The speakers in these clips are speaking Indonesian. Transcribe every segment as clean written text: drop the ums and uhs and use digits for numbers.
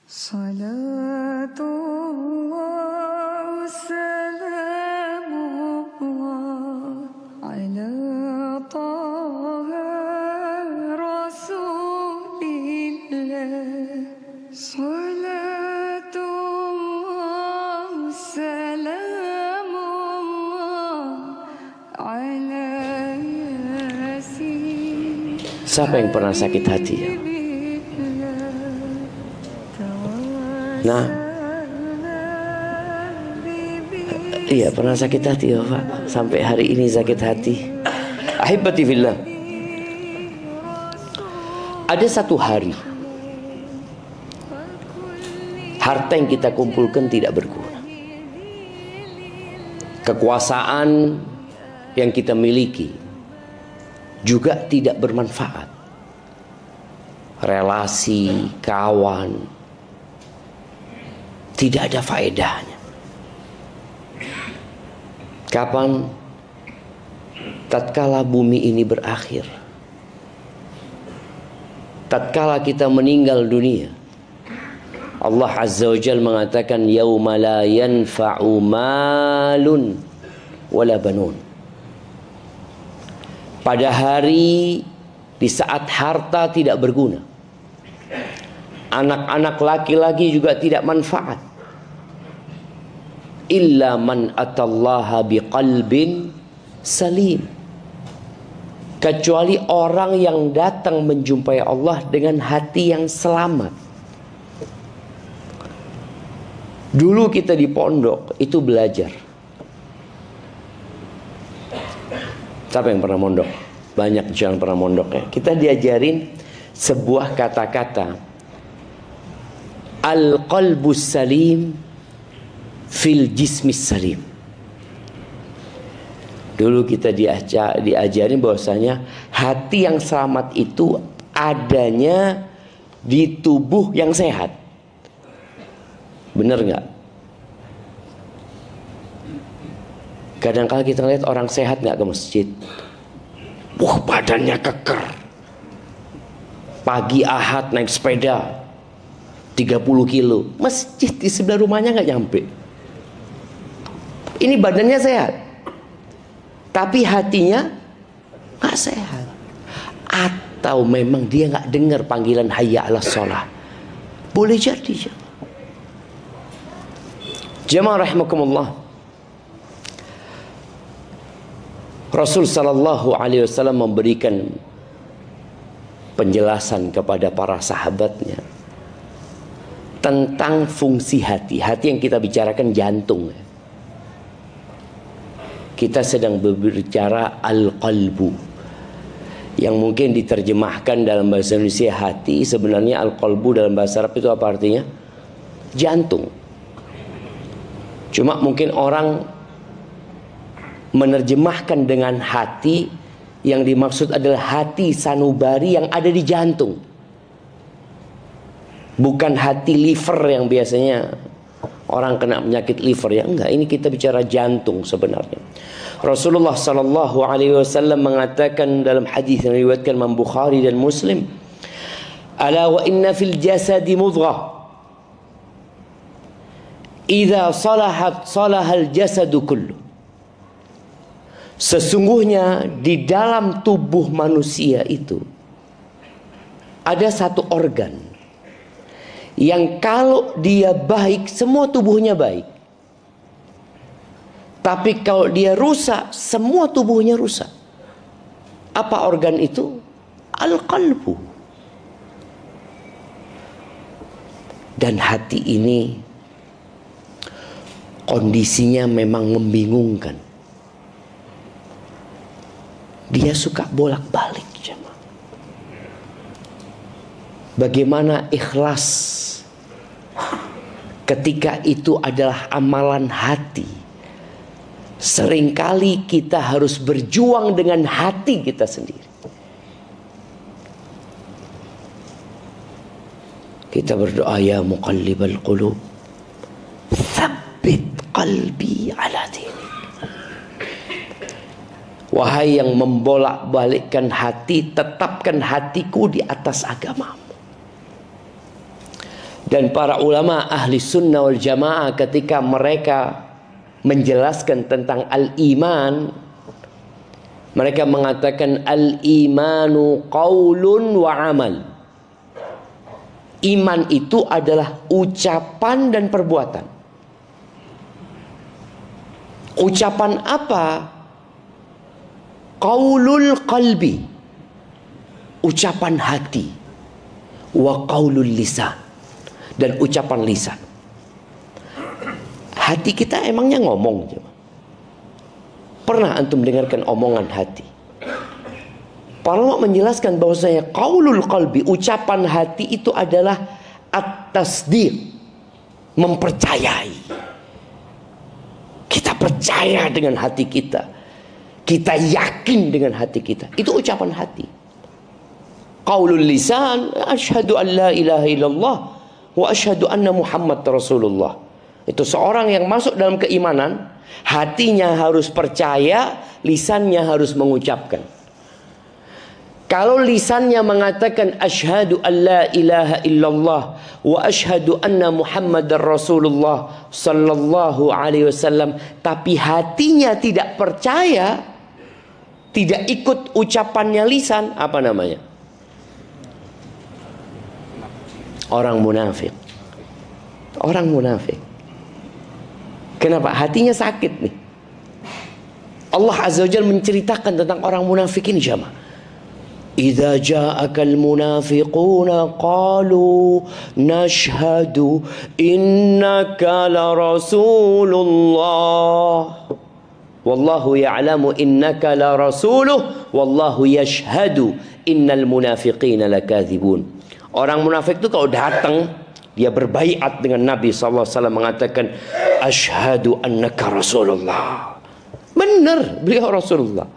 Salatullah salamullah ala taha rasulillah. Salatullah salamullah ala yasin. Siapa yang pernah sakit hati ya? Nah, iya pernah sakit hati ya Pak. Sampai hari ini sakit hati. Ahibati fillah. Ada satu hari harta yang kita kumpulkan tidak berguna. Kekuasaan yang kita miliki juga tidak bermanfaat. Relasi, kawan, tidak ada faedahnya. Kapan? Tatkala bumi ini berakhir, tatkala kita meninggal dunia, Allah Azza wa Jalla mengatakan yauma la yanfa'u malun wala banun. Pada hari di saat harta tidak berguna, anak-anak laki-laki juga tidak manfaat, illa man atallaha biqalbin salim, kecuali orang yang datang menjumpai Allah dengan hati yang selamat. Dulu kita di pondok itu belajar. Siapa yang pernah mondok? Banyak jangan pernah mondok ya. Kita diajarin sebuah kata-kata, al-qalbus salim fil jismis salim. Dulu kita diajarin bahwasanya hati yang selamat itu adanya di tubuh yang sehat. Bener nggak? Kadang-kadang kita lihat orang sehat nggak ke masjid. Wah, badannya keker. Pagi Ahad naik sepeda 30 kilo. Masjid di sebelah rumahnya nggak nyampe. Ini badannya sehat, tapi hatinya nggak sehat. Atau memang dia nggak dengar panggilan hayya 'alas shalah. Boleh jadi. Jemaah rahimakumullah. Rasul sallallahu alaihi wasallam memberikan penjelasan kepada para sahabatnya tentang fungsi hati. Hati yang kita bicarakan jantung. Kita sedang berbicara al-qalbu, yang mungkin diterjemahkan dalam bahasa Indonesia hati. Sebenarnya al-qalbu dalam bahasa Arab itu apa artinya? Jantung. Cuma mungkin orang menerjemahkan dengan hati, yang dimaksud adalah hati sanubari yang ada di jantung, bukan hati liver yang biasanya orang kena penyakit liver ya. Enggak, ini kita bicara jantung sebenarnya. Rasulullah sallallahu alaihi wasallam mengatakan dalam hadis yang diriwayatkan Imam Bukhari dan Muslim, ala wa inna fil jasadi mudghah idza salahat salahal jasadu kullu. Sesungguhnya di dalam tubuh manusia itu ada satu organ yang kalau dia baik, semua tubuhnya baik. Tapi kalau dia rusak, semua tubuhnya rusak. Apa organ itu? Al-qalbu. Dan hati ini kondisinya memang membingungkan. Dia suka bolak-balik. Bagaimana ikhlas ketika itu adalah amalan hati. Seringkali kita harus berjuang dengan hati kita sendiri. Kita berdoa, ya muqallibal qulub, tsabbit qalbi ala dinik. Wahai yang membolak-balikkan hati, tetapkan hatiku di atas agamamu. Dan para ulama ahli sunnah wal jamaah ketika mereka menjelaskan tentang al-iman, mereka mengatakan al-imanu qaulun wa amal. Iman itu adalah ucapan dan perbuatan. Ucapan apa? Qaulul qalbi, ucapan hati. Wa qaulul lisan, dan ucapan lisan. Hati kita emangnya ngomong? Pernah antum dengarkan omongan hati? Para ulama menjelaskan bahwasanya qaulul qalbi, ucapan hati itu adalah at-tasdiq, mempercayai. Kita percaya dengan hati kita. Kita yakin dengan hati kita. Itu ucapan hati. Qaulul lisan, asyhadu an la ilaha illallah wa asyhadu anna Muhammad Rasulullah. Itu seorang yang masuk dalam keimanan, hatinya harus percaya, lisannya harus mengucapkan. Kalau lisannya mengatakan asyhadu an la ilaha illallah wa asyhadu anna Muhammadar Rasulullah sallallahu alaihi wasallam, tapi hatinya tidak percaya, tidak ikut ucapannya lisan, apa namanya? Orang munafik. Orang munafik. Kenapa? Hatinya sakit nih. Allah Azza wa Jalla menceritakan tentang orang munafik ini, jamaah. Idza ja'akal munafiquna qalu nashhadu innaka la rasulullah wallahu ya'lamu innaka la rasuluh wallahu yashhadu innal munafiqina lakadzibun. Orang munafik itu kalau datang, dia berbaiat dengan Nabi SAW, mengatakan asyhadu annaka rasulullah. Benar, beliau Rasulullah.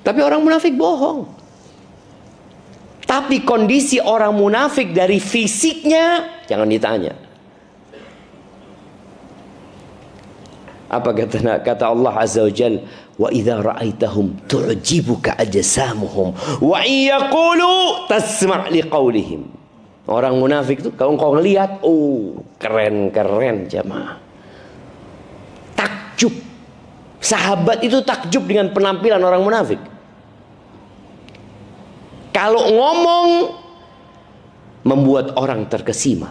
Tapi orang munafik bohong. Tapi kondisi orang munafik dari fisiknya jangan ditanya. Apa kata Allah Azza wa Jalla? Wa idza ra'aitahum tu'jibuka ajsamuhum wa yaqulu tasma' liqaulihim. Orang munafik itu kalau engkau ngelihat, oh, keren-keren jamaah. Takjub. Sahabat itu takjub dengan penampilan orang munafik. Kalau ngomong membuat orang terkesima.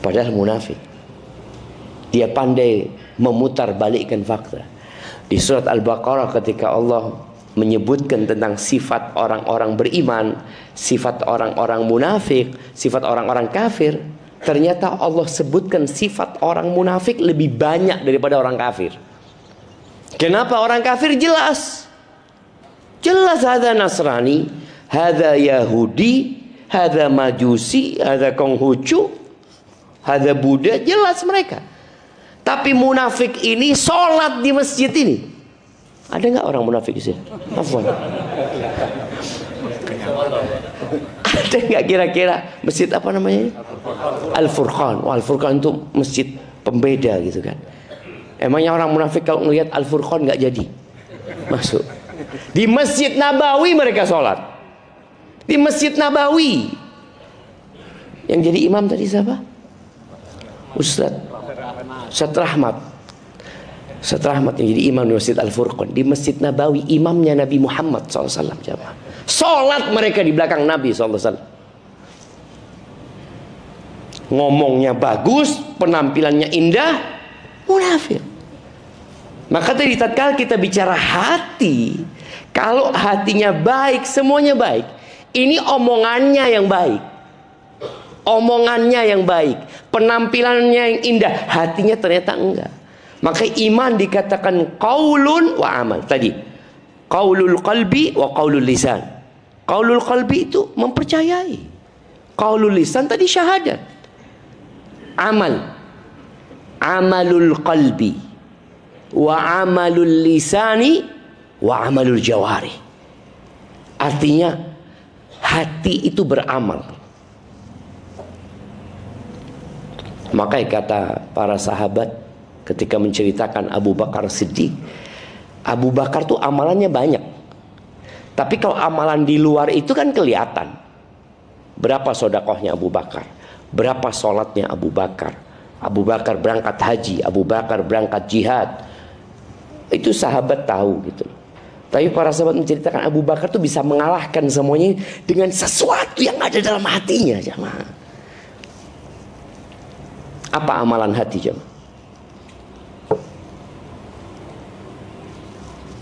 Padahal munafik. Dia pandai memutarbalikkan fakta. Di surat Al-Baqarah ketika Allah menyebutkan tentang sifat orang-orang beriman, sifat orang-orang munafik, sifat orang-orang kafir, ternyata Allah sebutkan sifat orang munafik lebih banyak daripada orang kafir. Kenapa? Orang kafir jelas. Jelas hadza Nasrani, hadza Yahudi, hadza Majusi, hadza Konghucu, hadza Buddha, jelas mereka. Tapi munafik ini sholat di masjid ini. Ada nggak orang munafik di sini? Afwan. Ada nggak kira-kira masjid apa namanya? Al-Furqan. Oh, Al-Furqan itu masjid pembeda gitu kan. Emangnya orang munafik kalau ngelihat Al-Furqan nggak jadi masuk? Di Masjid Nabawi mereka sholat. Di Masjid Nabawi. Yang jadi imam tadi siapa? Ustadz Rahmat. Ustadz Rahmat yang jadi imam di Masjid Al-Furqan. Di Masjid Nabawi imamnya Nabi Muhammad SAW. Sholat mereka di belakang Nabi SAW. Ngomongnya bagus, penampilannya indah, munafik. Maka tadi tatkala kita bicara hati, kalau hatinya baik, semuanya baik. Ini omongannya yang baik. Omongannya yang baik, penampilannya yang indah, hatinya ternyata enggak. Maka iman dikatakan qaulun wa amal. Tadi qaulul qalbi wa qaulul lisan. Qaulul qalbi itu mempercayai. Qaulul lisan tadi syahadat. Amal. Amalul qalbi wa amalul lisani wa amalul jawari. Artinya hati itu beramal. Makanya kata para sahabat ketika menceritakan Abu Bakar Siddiq, Abu Bakar tuh amalannya banyak. Tapi kalau amalan di luar itu kan kelihatan. Berapa sodakohnya Abu Bakar? Berapa sholatnya Abu Bakar? Abu Bakar berangkat haji, Abu Bakar berangkat jihad. Itu sahabat tahu gitu. Tapi para sahabat menceritakan Abu Bakar tuh bisa mengalahkan semuanya dengan sesuatu yang ada dalam hatinya, jemaah. Apa amalan hati, jemaah?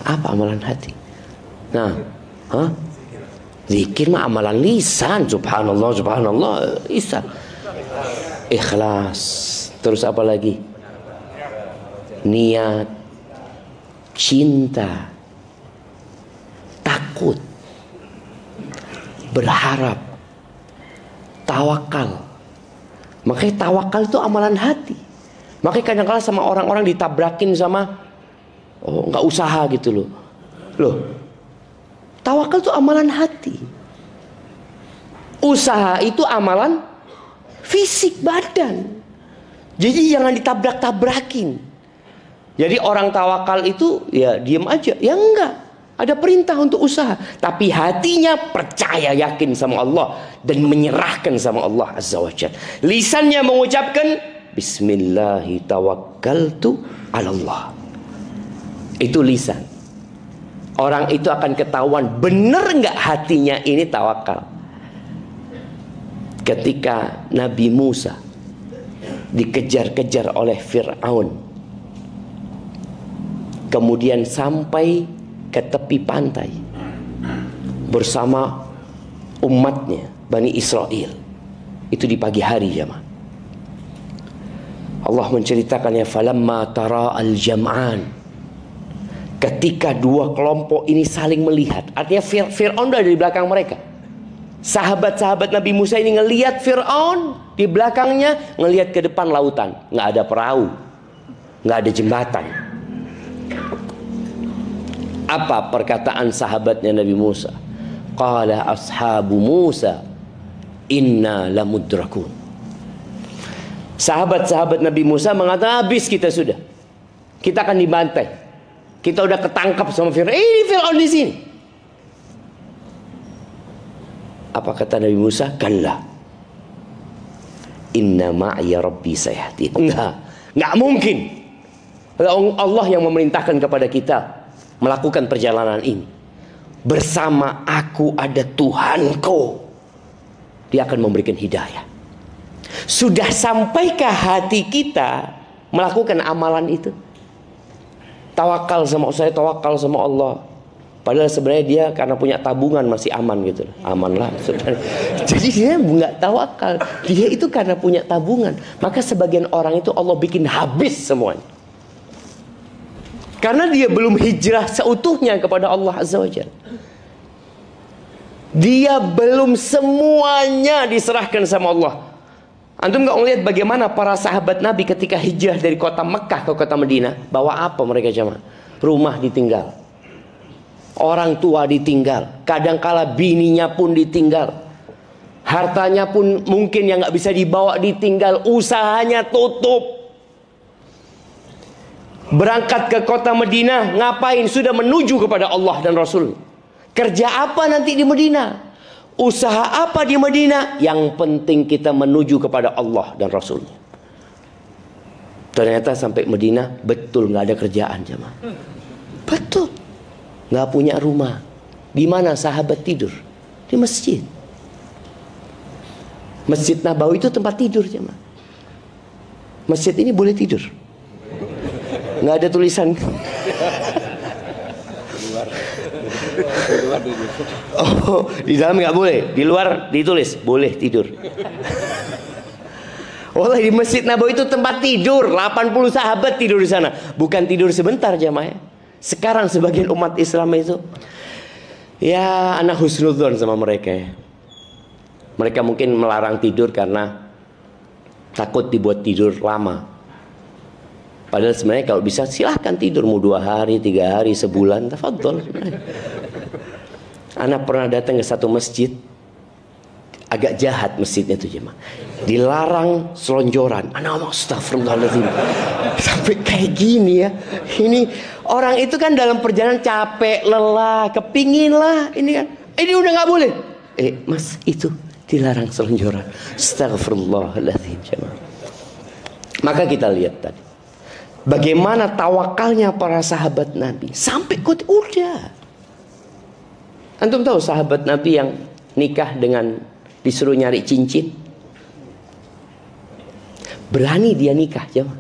Apa amalan hati? Nah, zikir mah amalan lisan, subhanallah, subhanallah, lisan. Ikhlas. Terus apa lagi? Niat, cinta, takut, berharap, tawakal. Makanya tawakal itu amalan hati. Makanya kadang-kadang sama orang-orang ditabrakin sama nggak usaha gitu loh. Tawakal itu amalan hati. Usaha itu amalan fisik badan. Jadi jangan ditabrak-tabrakin. Jadi orang tawakal itu ya diem aja. Ya enggak. Ada perintah untuk usaha. Tapi hatinya percaya, yakin sama Allah. Dan menyerahkan sama Allah Azza wa Jalla. Lisannya mengucapkan Bismillahi tawakkaltu ala Allah. Itu lisan. Orang itu akan ketahuan benar enggak hatinya ini tawakal. Ketika Nabi Musa dikejar-kejar oleh Fir'aun, kemudian sampai ke tepi pantai bersama umatnya Bani Israel. Itu di pagi hari, jemaah. Allah menceritakannya, falamma tara al-jam'an, ketika dua kelompok ini saling melihat. Artinya Fir'aun ada di belakang mereka. Sahabat-sahabat Nabi Musa ini ngelihat Fir'aun di belakangnya, ngelihat ke depan lautan, nggak ada perahu, nggak ada jembatan. Apa perkataan sahabatnya Nabi Musa? Qala ashabu Musa inna lamudrakun. Sahabat-sahabat Nabi Musa mengatakan, habis kita sudah. Kita akan dibantai. Kita udah ketangkap sama Fir'aun. Ini Fir'aun di sini. Apa kata Nabi Musa? Kalla. Inna ma'iya rabbi sayahdin. Enggak mungkin. Allah yang memerintahkan kepada kita melakukan perjalanan ini. Bersama aku ada Tuhanku. Dia akan memberikan hidayah. Sudah sampaikah hati kita melakukan amalan itu? Tawakal sama saya, tawakal sama Allah. Padahal sebenarnya dia karena punya tabungan masih aman gitu. Aman lah sebenarnya. Jadi dia nggak tawakal. Dia itu karena punya tabungan. Maka sebagian orang itu Allah bikin habis semuanya. Karena dia belum hijrah seutuhnya kepada Allah Azza wa Jalla. Dia belum semuanya diserahkan sama Allah. Antum nggak melihat bagaimana para sahabat Nabi ketika hijrah dari kota Mekah ke kota Madinah, bawa apa mereka jemaah? Rumah ditinggal. Orang tua ditinggal, kadangkala bininya pun ditinggal, hartanya pun mungkin yang nggak bisa dibawa ditinggal, usahanya tutup. Berangkat ke kota Madinah, ngapain? Sudah menuju kepada Allah dan Rasul. Kerja apa nanti di Madinah? Usaha apa di Madinah? Yang penting kita menuju kepada Allah dan Rasulnya. Ternyata sampai Madinah betul nggak ada kerjaan, jemaah. Betul. Nggak punya rumah. Di mana sahabat tidur? Di masjid. Masjid Nabawi itu tempat tidur, jemaah. Masjid ini boleh tidur. Nggak ada tulisan. Oh, di dalam nggak boleh. Di luar ditulis boleh tidur. Oh, di Masjid Nabawi itu tempat tidur. 80 sahabat tidur di sana. Bukan tidur sebentar, jemaah. Sekarang sebagian umat Islam itu ya anak husnudzon sama mereka ya. Mereka mungkin melarang tidur karena takut dibuat tidur lama. Padahal sebenarnya kalau bisa silahkan tidur, mau 2 hari, 3 hari, sebulan, tafadhol. Anak pernah datang ke satu masjid, agak jahat masjidnya itu jemaah. Dilarang selonjoran. Anak ngomong astagfirullahaladzim. Sampai kayak gini ya. Ini orang itu kan dalam perjalanan capek, lelah, kepingin lah. Ini kan. Ini udah nggak boleh. Mas itu dilarang selonjoran. Astagfirullahaladzim. Maka kita lihat tadi bagaimana tawakalnya para sahabat Nabi. Sampai udah. Antum tahu sahabat Nabi yang nikah dengan disuruh nyari cincin? Berani dia nikah, jemaah.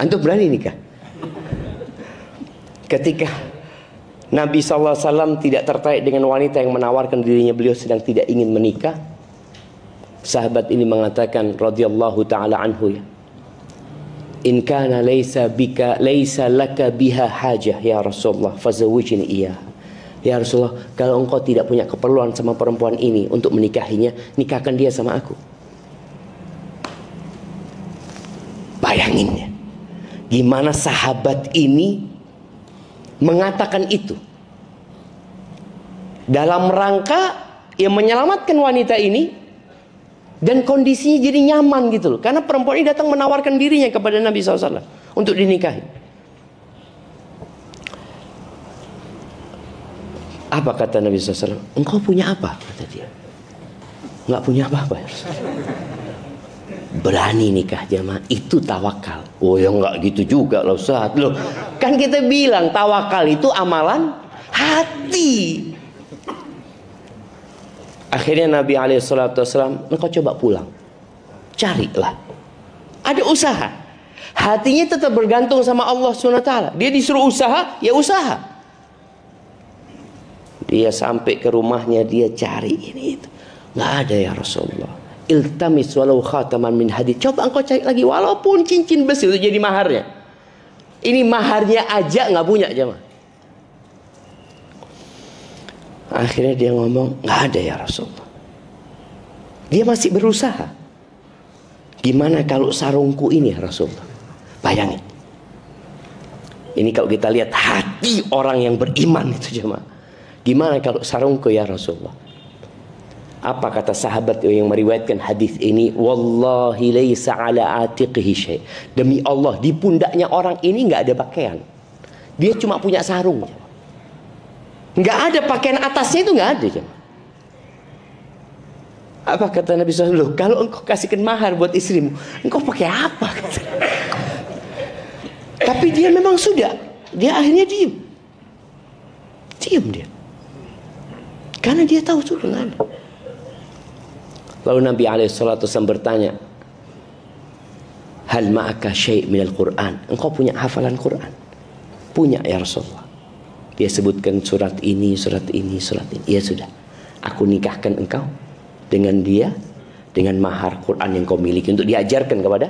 Antum berani nikah? Ketika Nabi SAW tidak tertarik dengan wanita yang menawarkan dirinya, beliau sedang tidak ingin menikah. Sahabat ini mengatakan radhiyallahu taala anhu, ya, in kana laisa laka biha hajah ya Rasulullah fazawwijni iyah. Ya Rasulullah, kalau engkau tidak punya keperluan sama perempuan ini untuk menikahinya, nikahkan dia sama aku. Bayangin ya, gimana sahabat ini mengatakan itu dalam rangka yang menyelamatkan wanita ini. Dan kondisinya jadi nyaman gitu loh. Karena perempuan ini datang menawarkan dirinya kepada Nabi SAW untuk dinikahi. Apa kata Nabi SAW? Engkau punya apa? Kata dia. Enggak punya apa-apa. Berani nikah jamaah. Itu tawakal. Oh ya enggak gitu juga loh Ustaz. Loh, kan kita bilang tawakal itu amalan hati. Akhirnya Nabi SAW, engkau coba pulang, carilah. Ada usaha. Hatinya tetap bergantung sama Allah SWT. Dia disuruh usaha, ya usaha. Dia sampai ke rumahnya, dia cari ini itu. Nggak ada ya Rasulullah. Iltamis walau khataman min hadid. Coba engkau cari lagi, walaupun cincin besi itu jadi maharnya. Ini maharnya aja nggak punya jemaah. Akhirnya dia ngomong, nggak ada ya Rasulullah. Dia masih berusaha. Gimana kalau sarungku ini ya Rasulullah? Bayangin. Ini kalau kita lihat hati orang yang beriman itu jemaah. Gimana kalau sarungku ya Rasulullah? Apa kata sahabat yang meriwayatkan hadis ini? Wallahi laisa ala atiqihi syai'. Demi Allah, di pundaknya orang ini nggak ada pakaian. Dia cuma punya sarung. Nggak ada pakaian atasnya, itu nggak ada. Apa kata Nabi SAW? Kalau engkau kasihkan mahar buat istrimu, engkau pakai apa? Tapi dia memang sudah. Dia akhirnya diam. Diam dia. Karena dia tahu sudah nggak ada. Lalu Nabi SAW bertanya, hal ma'aka syai' minal Qur'an? Engkau punya hafalan Quran? Punya ya Rasulullah. Dia sebutkan surat ini, surat ini, surat ini. Ya sudah, aku nikahkan engkau dengan dia, dengan mahar Quran yang kau miliki, untuk diajarkan kepada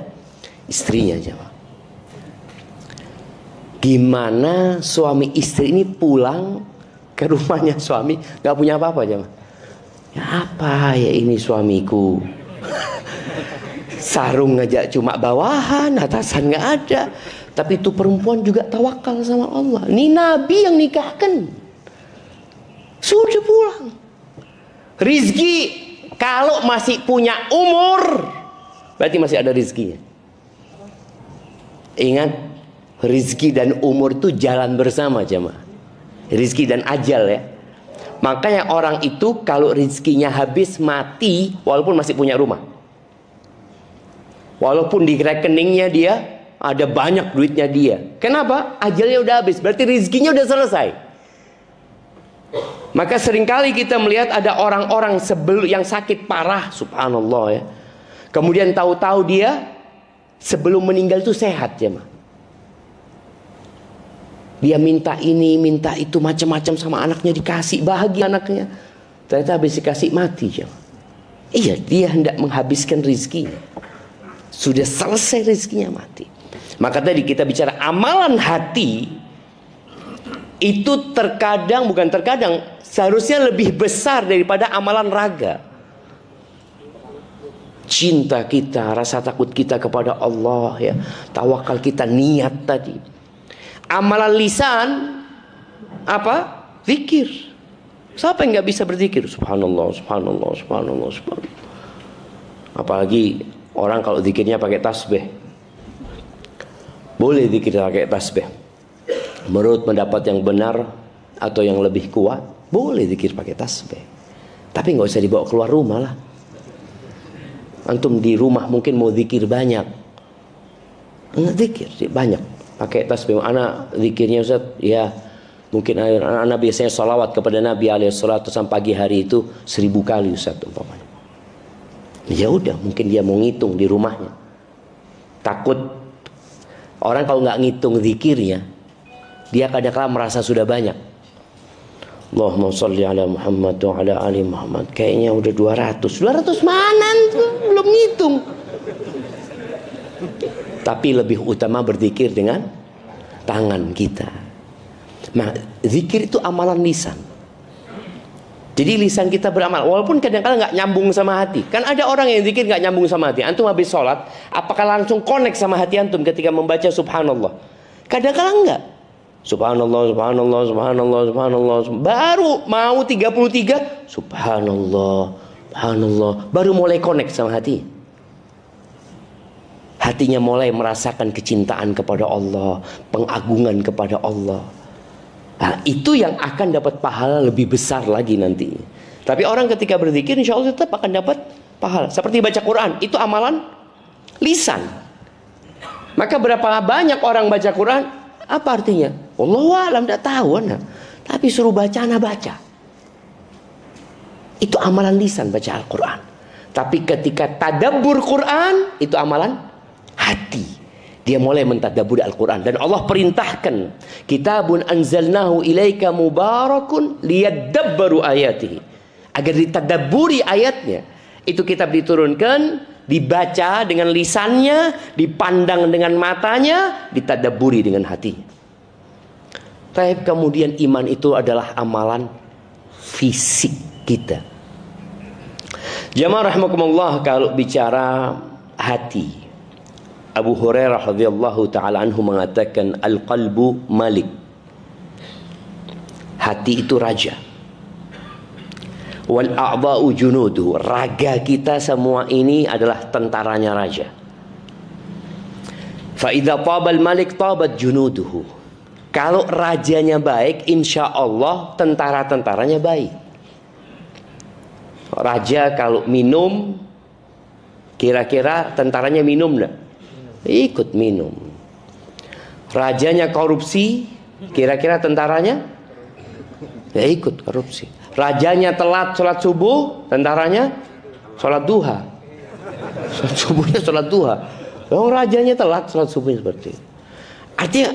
istrinya. Gimana suami istri ini pulang ke rumahnya suami gak punya apa-apa jemaah? Ya apa ya ini suamiku, sarung aja cuma bawahan, atasan gak ada. Tapi itu perempuan juga tawakal sama Allah. Ini Nabi yang nikahkan. Sudah pulang. Rizki kalau masih punya umur, berarti masih ada rizkinya. Ingat, rizki dan umur itu jalan bersama jemaah. Rizki dan ajal ya. Makanya orang itu kalau rizkinya habis mati, walaupun masih punya rumah, walaupun di rekeningnya dia ada banyak duitnya dia. Kenapa? Ajalnya udah habis. Berarti rizkinya udah selesai. Maka seringkali kita melihat ada orang-orang sebelum yang sakit parah, subhanallah ya. Kemudian tahu-tahu dia sebelum meninggal itu sehat ya, dia minta ini, minta itu, macam-macam sama anaknya, dikasih, bahagia anaknya. Ternyata habis dikasih mati ya. Iya, dia hendak menghabiskan rizkinya. Sudah selesai rizkinya, mati. Maka tadi kita bicara amalan hati itu terkadang, bukan terkadang, seharusnya lebih besar daripada amalan raga. Cinta kita, rasa takut kita kepada Allah ya, tawakal kita, niat tadi. Amalan lisan apa? Zikir. Siapa yang nggak bisa berzikir? Subhanallah, subhanallah, subhanallah, subhanallah. Apalagi orang kalau zikirnya pakai tasbih. Boleh zikir pakai tasbih. Menurut pendapat yang benar atau yang lebih kuat, boleh zikir pakai tasbih. Tapi nggak usah dibawa keluar rumah lah. Antum di rumah mungkin mau zikir banyak. Enggak zikir banyak. Pakai tasbih. Anak zikirnya Ustaz, ya mungkin anak biasanya salawat kepada Nabi alaihissalatu sampai pagi hari itu 1000 kali Ustaz umpamanya. Ya udah, mungkin dia mau ngitung di rumahnya. Takut orang kalau nggak ngitung zikirnya, dia kadang-kadang merasa sudah banyak. Allahumma sholli ala Muhammad wa ala ali Muhammad. Kayaknya udah 200 mana tuh? Belum ngitung. Tapi lebih utama berzikir dengan tangan kita. Nah, zikir itu amalan lisan. Jadi lisan kita beramal, walaupun kadang-kadang nggak nyambung sama hati. Kan ada orang yang zikir nggak nyambung sama hati. Antum habis sholat, apakah langsung connect sama hati antum ketika membaca subhanallah? Kadang-kadang enggak. Subhanallah, subhanallah, subhanallah, subhanallah. Baru mau 33, subhanallah, subhanallah. Baru mulai connect sama hati. Hatinya mulai merasakan kecintaan kepada Allah, pengagungan kepada Allah. Nah, itu yang akan dapat pahala lebih besar lagi nanti. Tapi orang ketika berzikir insya Allah tetap akan dapat pahala. Seperti baca Quran, itu amalan lisan. Maka berapa banyak orang baca Quran? Apa artinya? Wallahu a'lam, tidak tahu anak. Tapi suruh baca, anak baca. Itu amalan lisan baca Al-Quran. Tapi ketika tadabbur Quran, itu amalan hati. Dia mulai mentadabbur Al-Quran. Dan Allah perintahkan, kitabun anzalnahu ilaika mubarakun liyadabbaru ayatihi. Agar ditadabburi ayatnya. Itu kitab diturunkan, dibaca dengan lisannya, dipandang dengan matanya, ditadabburi dengan hatinya. Tapi kemudian iman itu adalah amalan fisik kita. Jamaah rahimakumullah, kalau bicara hati, Abu Hurairah radhiyallahu taala anhu mengatakan al-qalbu malik. Hati itu raja. Wal a'dha'u junuduhu. Raga kita semua ini adalah tentaranya raja. Fa idza tabal malik tabat junuduhu. Kalau rajanya baik, insya Allah tentara-tentaranya baik. Raja kalau minum, kira-kira tentaranya minum enggak? Ikut minum. Rajanya korupsi, kira-kira tentaranya ya ikut korupsi. Rajanya telat sholat subuh, tentaranya sholat duha. Sholat subuhnya sholat duha. Oh, rajanya telat sholat subuhnya seperti itu. Artinya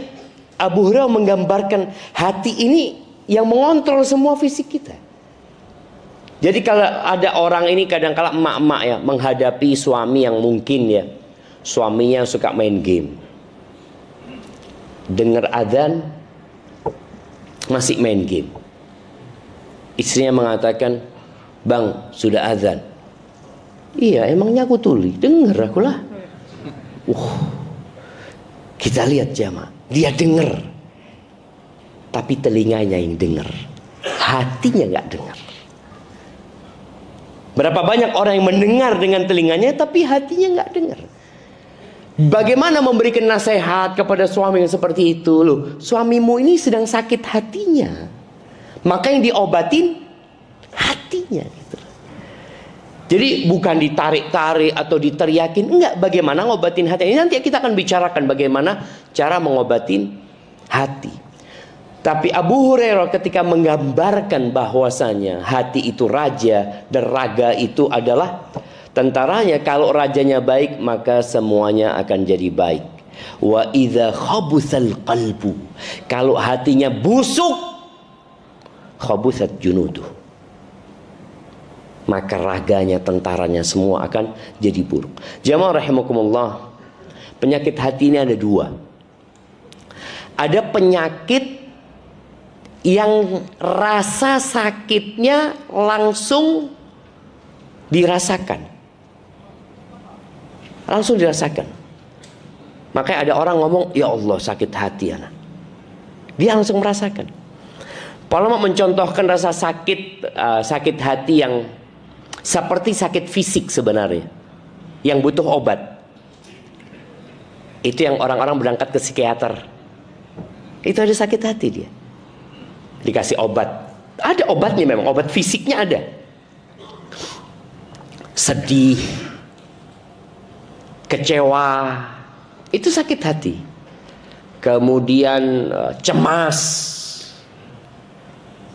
Abu Hurairah menggambarkan hati ini yang mengontrol semua fisik kita. Jadi kalau ada orang ini kadang-kala emak-emak ya menghadapi suami yang mungkin ya suaminya suka main game, dengar adzan masih main game. Istrinya mengatakan, "Bang, sudah adzan." "Iya, emangnya aku tuli." "Dengar aku lah." Kita lihat jamaah, dia dengar, tapi telinganya yang dengar, hatinya nggak dengar. Berapa banyak orang yang mendengar dengan telinganya, tapi hatinya nggak dengar. Bagaimana memberikan nasihat kepada suami yang seperti itu? Loh, suamimu ini sedang sakit hatinya, maka yang diobatin hatinya gitu. Jadi bukan ditarik-tarik atau diteriakin, enggak. Bagaimana ngobatin hati? Ini nanti kita akan bicarakan bagaimana cara mengobatin hati. Tapi Abu Hurairah ketika menggambarkan bahwasanya hati itu raja dan raga itu adalah tentaranya. Kalau rajanya baik, maka semuanya akan jadi baik. Wa idza khabusal qalbu. Kalau hatinya busuk, khabusat junuduh. Maka raganya, tentaranya semua akan jadi buruk. Jamaah rahimakumullah, penyakit hati ini ada dua. Ada penyakit yang rasa sakitnya langsung dirasakan. Langsung dirasakan. Makanya ada orang ngomong, "Ya Allah, sakit hati anak." Dia langsung merasakan. Ulama mencontohkan rasa sakit hati yang seperti sakit fisik sebenarnya, yang butuh obat. Itu yang orang-orang berangkat ke psikiater. Itu ada sakit hati dia. Dikasih obat. Ada obatnya memang, obat fisiknya ada. sedih, kecewa, itu sakit hati. Kemudian cemas,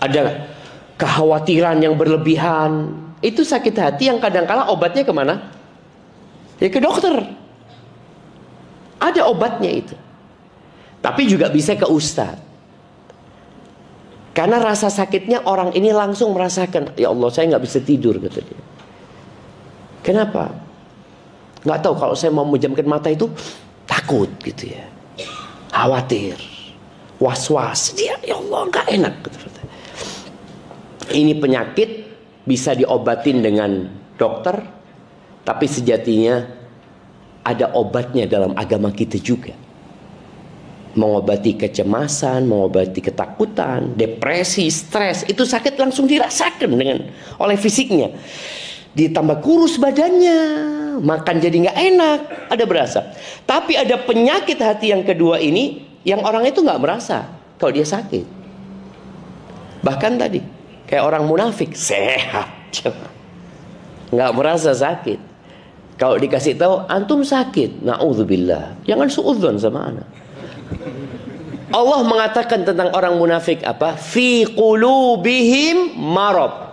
ada kekhawatiran yang berlebihan, itu sakit hati yang kadang-kala obatnya kemana? Ya ke dokter. Ada obatnya itu. Tapi juga bisa ke ustadz. Karena rasa sakitnya orang ini langsung merasakan, ya Allah saya nggak bisa tidur, kata dia. Kenapa? Nggak tahu, kalau saya mau memejamkan mata itu takut gitu ya, khawatir, was-was, dia ya Allah nggak enak. Ini penyakit bisa diobatin dengan dokter, tapi sejatinya ada obatnya dalam agama kita juga. Mengobati kecemasan, mengobati ketakutan, depresi, stres, itu sakit langsung dirasakan oleh fisiknya. Ditambah kurus badannya, makan jadi nggak enak, ada berasa. Tapi ada penyakit hati yang kedua ini, yang orang itu nggak merasa kalau dia sakit. Bahkan tadi kayak orang munafik, sehat, nggak merasa sakit. Kalau dikasih tahu antum sakit, naudzubillah, jangan suudzon sama anak. Allah mengatakan tentang orang munafik apa? Fi qulubihim marad.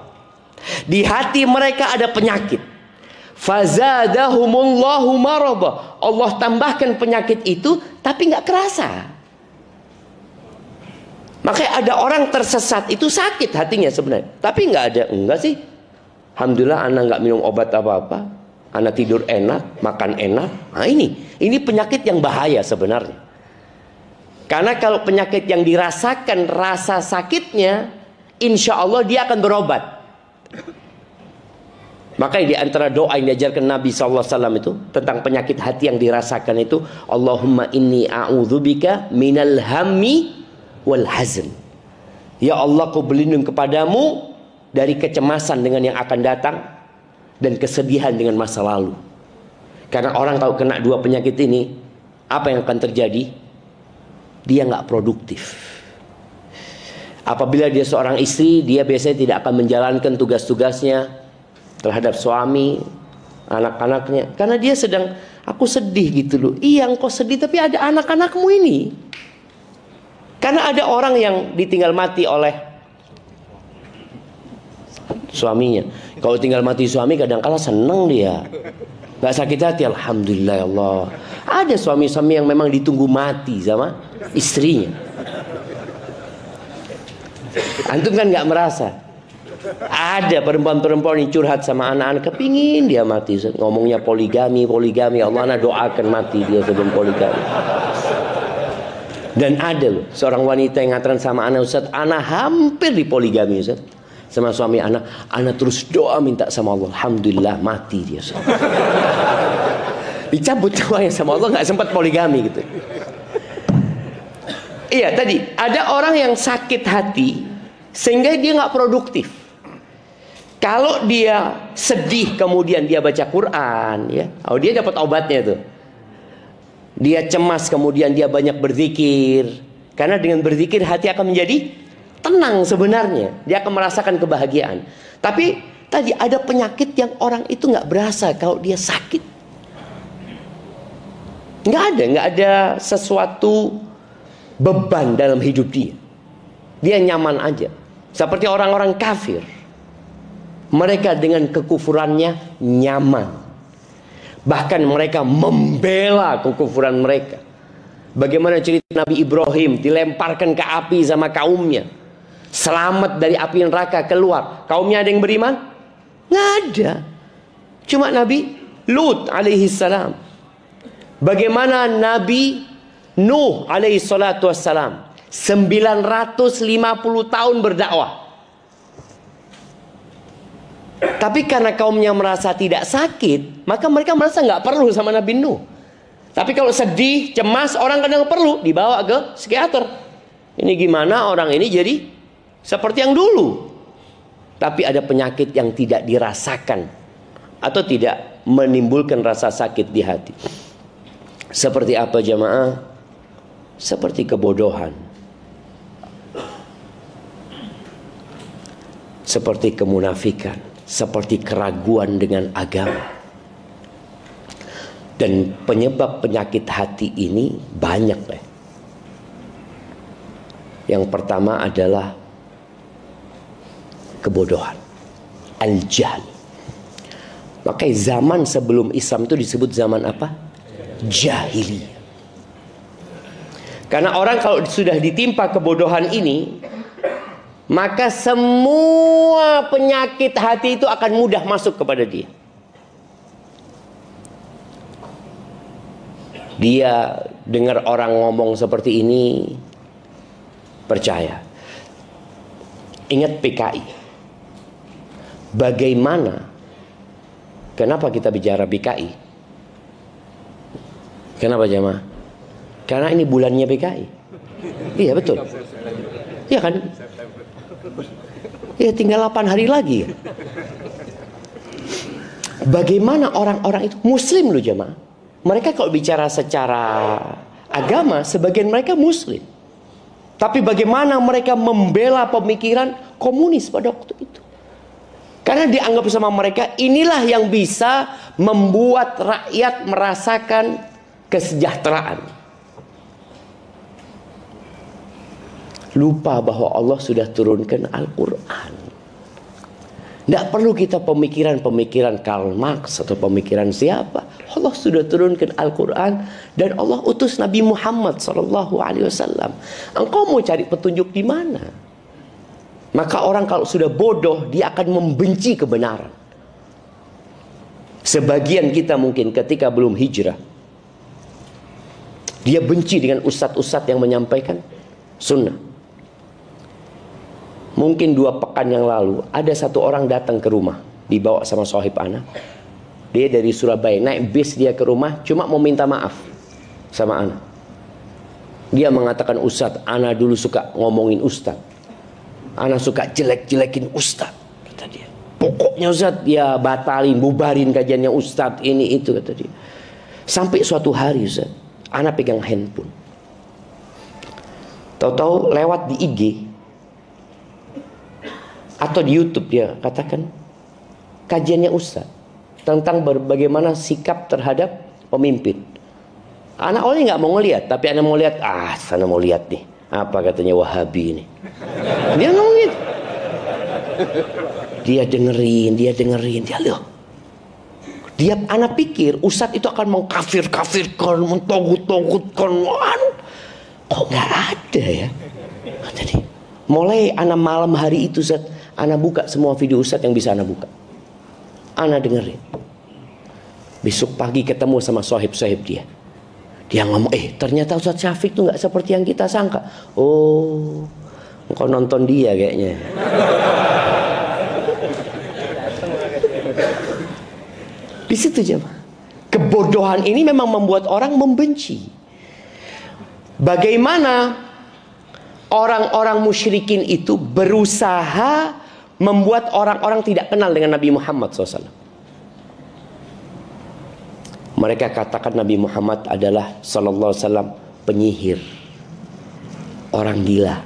Di hati mereka ada penyakit. Fazadahumullahu marada. Allah tambahkan penyakit itu tapi nggak kerasa. Makanya ada orang tersesat itu sakit hatinya sebenarnya, tapi enggak sih. Alhamdulillah anak nggak minum obat apa-apa, anak tidur enak, makan enak. Nah ini penyakit yang bahaya sebenarnya. Karena kalau penyakit yang dirasakan rasa sakitnya, insya Allah dia akan berobat. Makanya di antara doa yang diajarkan Nabi SAW itu tentang penyakit hati yang dirasakan itu, Allahumma inni a'udzubika minal hammi wal hazn. Ya Allah, aku berlindung kepadamu dari kecemasan dengan yang akan datang dan kesedihan dengan masa lalu. Karena orang kalau kena dua penyakit ini, apa yang akan terjadi? Dia nggak produktif. Apabila dia seorang istri, dia biasanya tidak akan menjalankan tugas-tugasnya terhadap suami, anak-anaknya, karena dia sedang, aku sedih gitu loh. Iya engkau sedih, tapi ada anak-anakmu ini. Karena ada orang yang ditinggal mati oleh suaminya. Kalau tinggal mati suami kadang-kala seneng dia, nggak sakit hati, alhamdulillah ya Allah. Ada suami-suami yang memang ditunggu mati sama istrinya. Antum kan nggak merasa. Ada perempuan-perempuan yang curhat sama anak-anak, kepingin dia mati, ngomongnya poligami, Allah, anak doakan mati dia sebelum poligami. Dan ada loh seorang wanita yang ngatakan sama anak, Ustaz, anak hampir dipoligami Ustaz, sama suami anak terus doa minta sama Allah, alhamdulillah mati dia Ustaz. Dicabut doanya sama Allah, nggak sempat poligami gitu. Iya tadi ada orang yang sakit hati sehingga dia nggak produktif. Kalau dia sedih kemudian dia baca Quran, ya, dia dapat obatnya tuh. Dia cemas kemudian dia banyak berzikir, karena dengan berzikir hati akan menjadi tenang sebenarnya. Dia akan merasakan kebahagiaan. Tapi tadi ada penyakit yang orang itu nggak berasa kalau dia sakit. Nggak ada sesuatu beban dalam hidup dia. Dia nyaman aja. Seperti orang-orang kafir. Mereka dengan kekufurannya nyaman. Bahkan mereka membela kekufuran mereka. Bagaimana cerita Nabi Ibrahim dilemparkan ke api sama kaumnya, selamat dari api neraka keluar. Kaumnya ada yang beriman? Nggak ada. Cuma Nabi Lut alaihi salam. Bagaimana Nabi Nuh alaihi salatu wassalam 950 tahun berdakwah. Tapi karena kaumnya merasa tidak sakit, maka mereka merasa nggak perlu sama Nabi Nuh. Tapi kalau sedih, cemas, orang kadang perlu dibawa ke psikiater. Ini gimana orang ini jadi seperti yang dulu. Tapi ada penyakit yang tidak dirasakan atau tidak menimbulkan rasa sakit di hati. Seperti apa jamaah? Seperti kebodohan, seperti kemunafikan, seperti keraguan dengan agama. Dan penyebab penyakit hati ini banyak. Yang pertama adalah kebodohan, al-jahl. Makanya zaman sebelum Islam itu disebut zaman apa? Jahiliyah. Karena orang kalau sudah ditimpa kebodohan ini, maka semua penyakit hati itu akan mudah masuk kepada dia. Dia dengar orang ngomong seperti ini, percaya. Ingat PKI. Bagaimana? Kenapa kita bicara PKI? Kenapa jemaah? Karena ini bulannya PKI. Iya betul. Iya kan? Ya tinggal 8 hari lagi. Bagaimana orang-orang itu Muslim loh jemaah. Mereka kalau bicara secara agama, sebagian mereka Muslim. Tapi bagaimana mereka membela pemikiran komunis pada waktu itu? Karena dianggap sama mereka inilah yang bisa membuat rakyat merasakan kesejahteraan. Lupa bahwa Allah sudah turunkan Al-Quran. Tidak perlu kita pemikiran-pemikiran Karl Marx atau pemikiran siapa. Allah sudah turunkan Al-Quran dan Allah utus Nabi Muhammad SAW. Engkau mau cari petunjuk di mana? Maka orang kalau sudah bodoh, dia akan membenci kebenaran. Sebagian kita mungkin ketika belum hijrah, dia benci dengan ustadz-ustadz yang menyampaikan sunnah. Mungkin 2 pekan yang lalu, ada satu orang datang ke rumah, dibawa sama sahib anak. Dia dari Surabaya, naik bis dia ke rumah, cuma mau minta maaf sama anak. Dia mengatakan, Ustadz, anak dulu suka ngomongin Ustadz. Anak suka jelek-jelekin Ustadz, kata dia. Pokoknya Ustadz, ya batalin, bubarin kajiannya Ustadz, ini itu, kata dia. Sampai suatu hari Ustadz, anak pegang handphone. Tahu-tahu lewat di IG atau di YouTube dia katakan kajiannya Ustadz tentang bagaimana sikap terhadap pemimpin. Anak awalnya nggak mau ngeliat, tapi anak mau lihat. Sana mau lihat nih, apa katanya Wahabi ini. Dia ngomong gitu. Dia dengerin, dia loh. Dia anak pikir Ustadz itu akan mengkafir-kafirkan, mentogut-togutkan. Kok nggak ada ya? Jadi mulai anak malam hari itu Ustadz, anak buka semua video Ustadz yang bisa anak buka. Anak dengerin. Besok pagi ketemu sama sahib-sahib dia. Dia ngomong, ternyata Ustadz Syafiq itu nggak seperti yang kita sangka. Oh, engkau nonton dia kayaknya. Di situ jemaah. Kebodohan ini memang membuat orang membenci. Bagaimana orang-orang musyrikin itu berusaha membuat orang-orang tidak kenal dengan Nabi Muhammad SAW. Mereka katakan Nabi Muhammad adalah sallallahu alaihi wasallam penyihir, orang gila,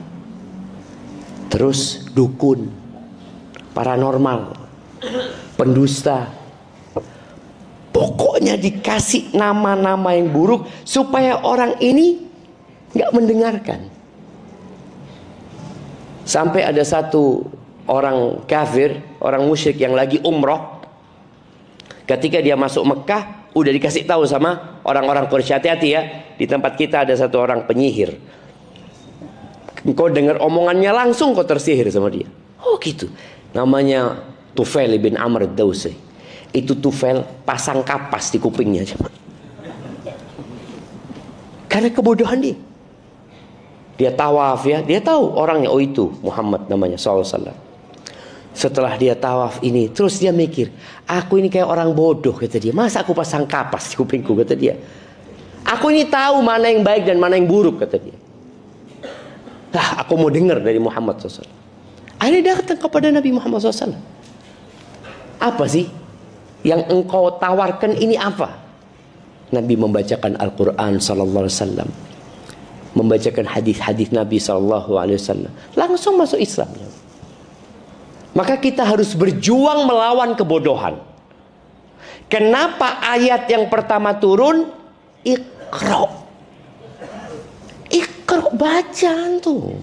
terus dukun, paranormal, pendusta. Pokoknya dikasih nama-nama yang buruk supaya orang ini nggak mendengarkan. Sampai ada satu orang kafir, orang musyrik yang lagi umroh, ketika dia masuk Mekah udah dikasih tahu sama orang-orang Quraisy, hati-hati ya, di tempat kita ada satu orang penyihir. Engkau dengar omongannya langsung kau tersihir sama dia. Oh gitu. Namanya Tufail bin Amr ad-Dawsi. Itu Tufail pasang kapas di kupingnya. Karena kebodohan dia. Dia tawaf ya, dia tahu orangnya, oh itu Muhammad namanya SAW. Setelah dia tawaf ini, terus dia mikir, aku ini kayak orang bodoh, kata dia. Masa aku pasang kapas di kupingku, kata dia. Aku ini tahu mana yang baik dan mana yang buruk, kata dia. Aku mau dengar dari Muhammad SAW. Akhirnya datang kepada Nabi Muhammad SAW. Apa sih yang engkau tawarkan ini apa? Nabi membacakan Al-Quran sallallahu alaihi wasallam, membacakan hadis-hadis Nabi sallallahu alaihi wasallam, langsung masuk Islam. Maka kita harus berjuang melawan kebodohan. Kenapa ayat yang pertama turun? Iqra. Iqra, bacaan tuh.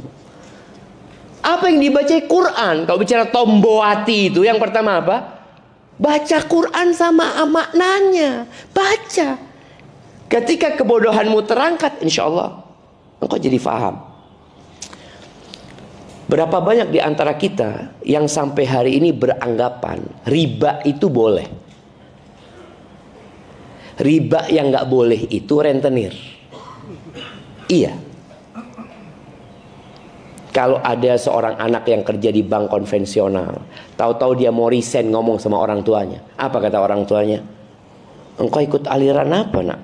Apa yang dibaca Quran? Kalau bicara Tombowati itu yang pertama apa? Baca Quran sama maknanya. Baca. Ketika kebodohanmu terangkat, insya Allah engkau jadi faham. Berapa banyak di antara kita yang sampai hari ini beranggapan riba itu boleh. Riba yang nggak boleh itu rentenir. Iya. Kalau ada seorang anak yang kerja di bank konvensional, tahu-tahu dia mau resign, ngomong sama orang tuanya. Apa kata orang tuanya? Engkau ikut aliran apa, nak?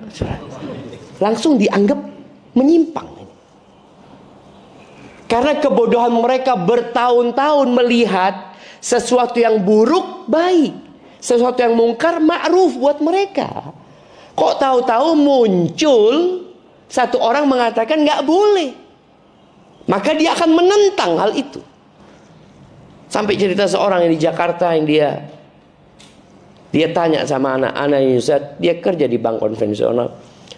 Langsung dianggap menyimpang. Karena kebodohan mereka bertahun-tahun melihat sesuatu yang buruk baik, sesuatu yang mungkar ma'ruf buat mereka. Kok tahu-tahu muncul satu orang mengatakan nggak boleh. Maka dia akan menentang hal itu. Sampai cerita seorang yang di Jakarta yang dia tanya sama anak-anak ini, Ustaz, dia kerja di bank konvensional.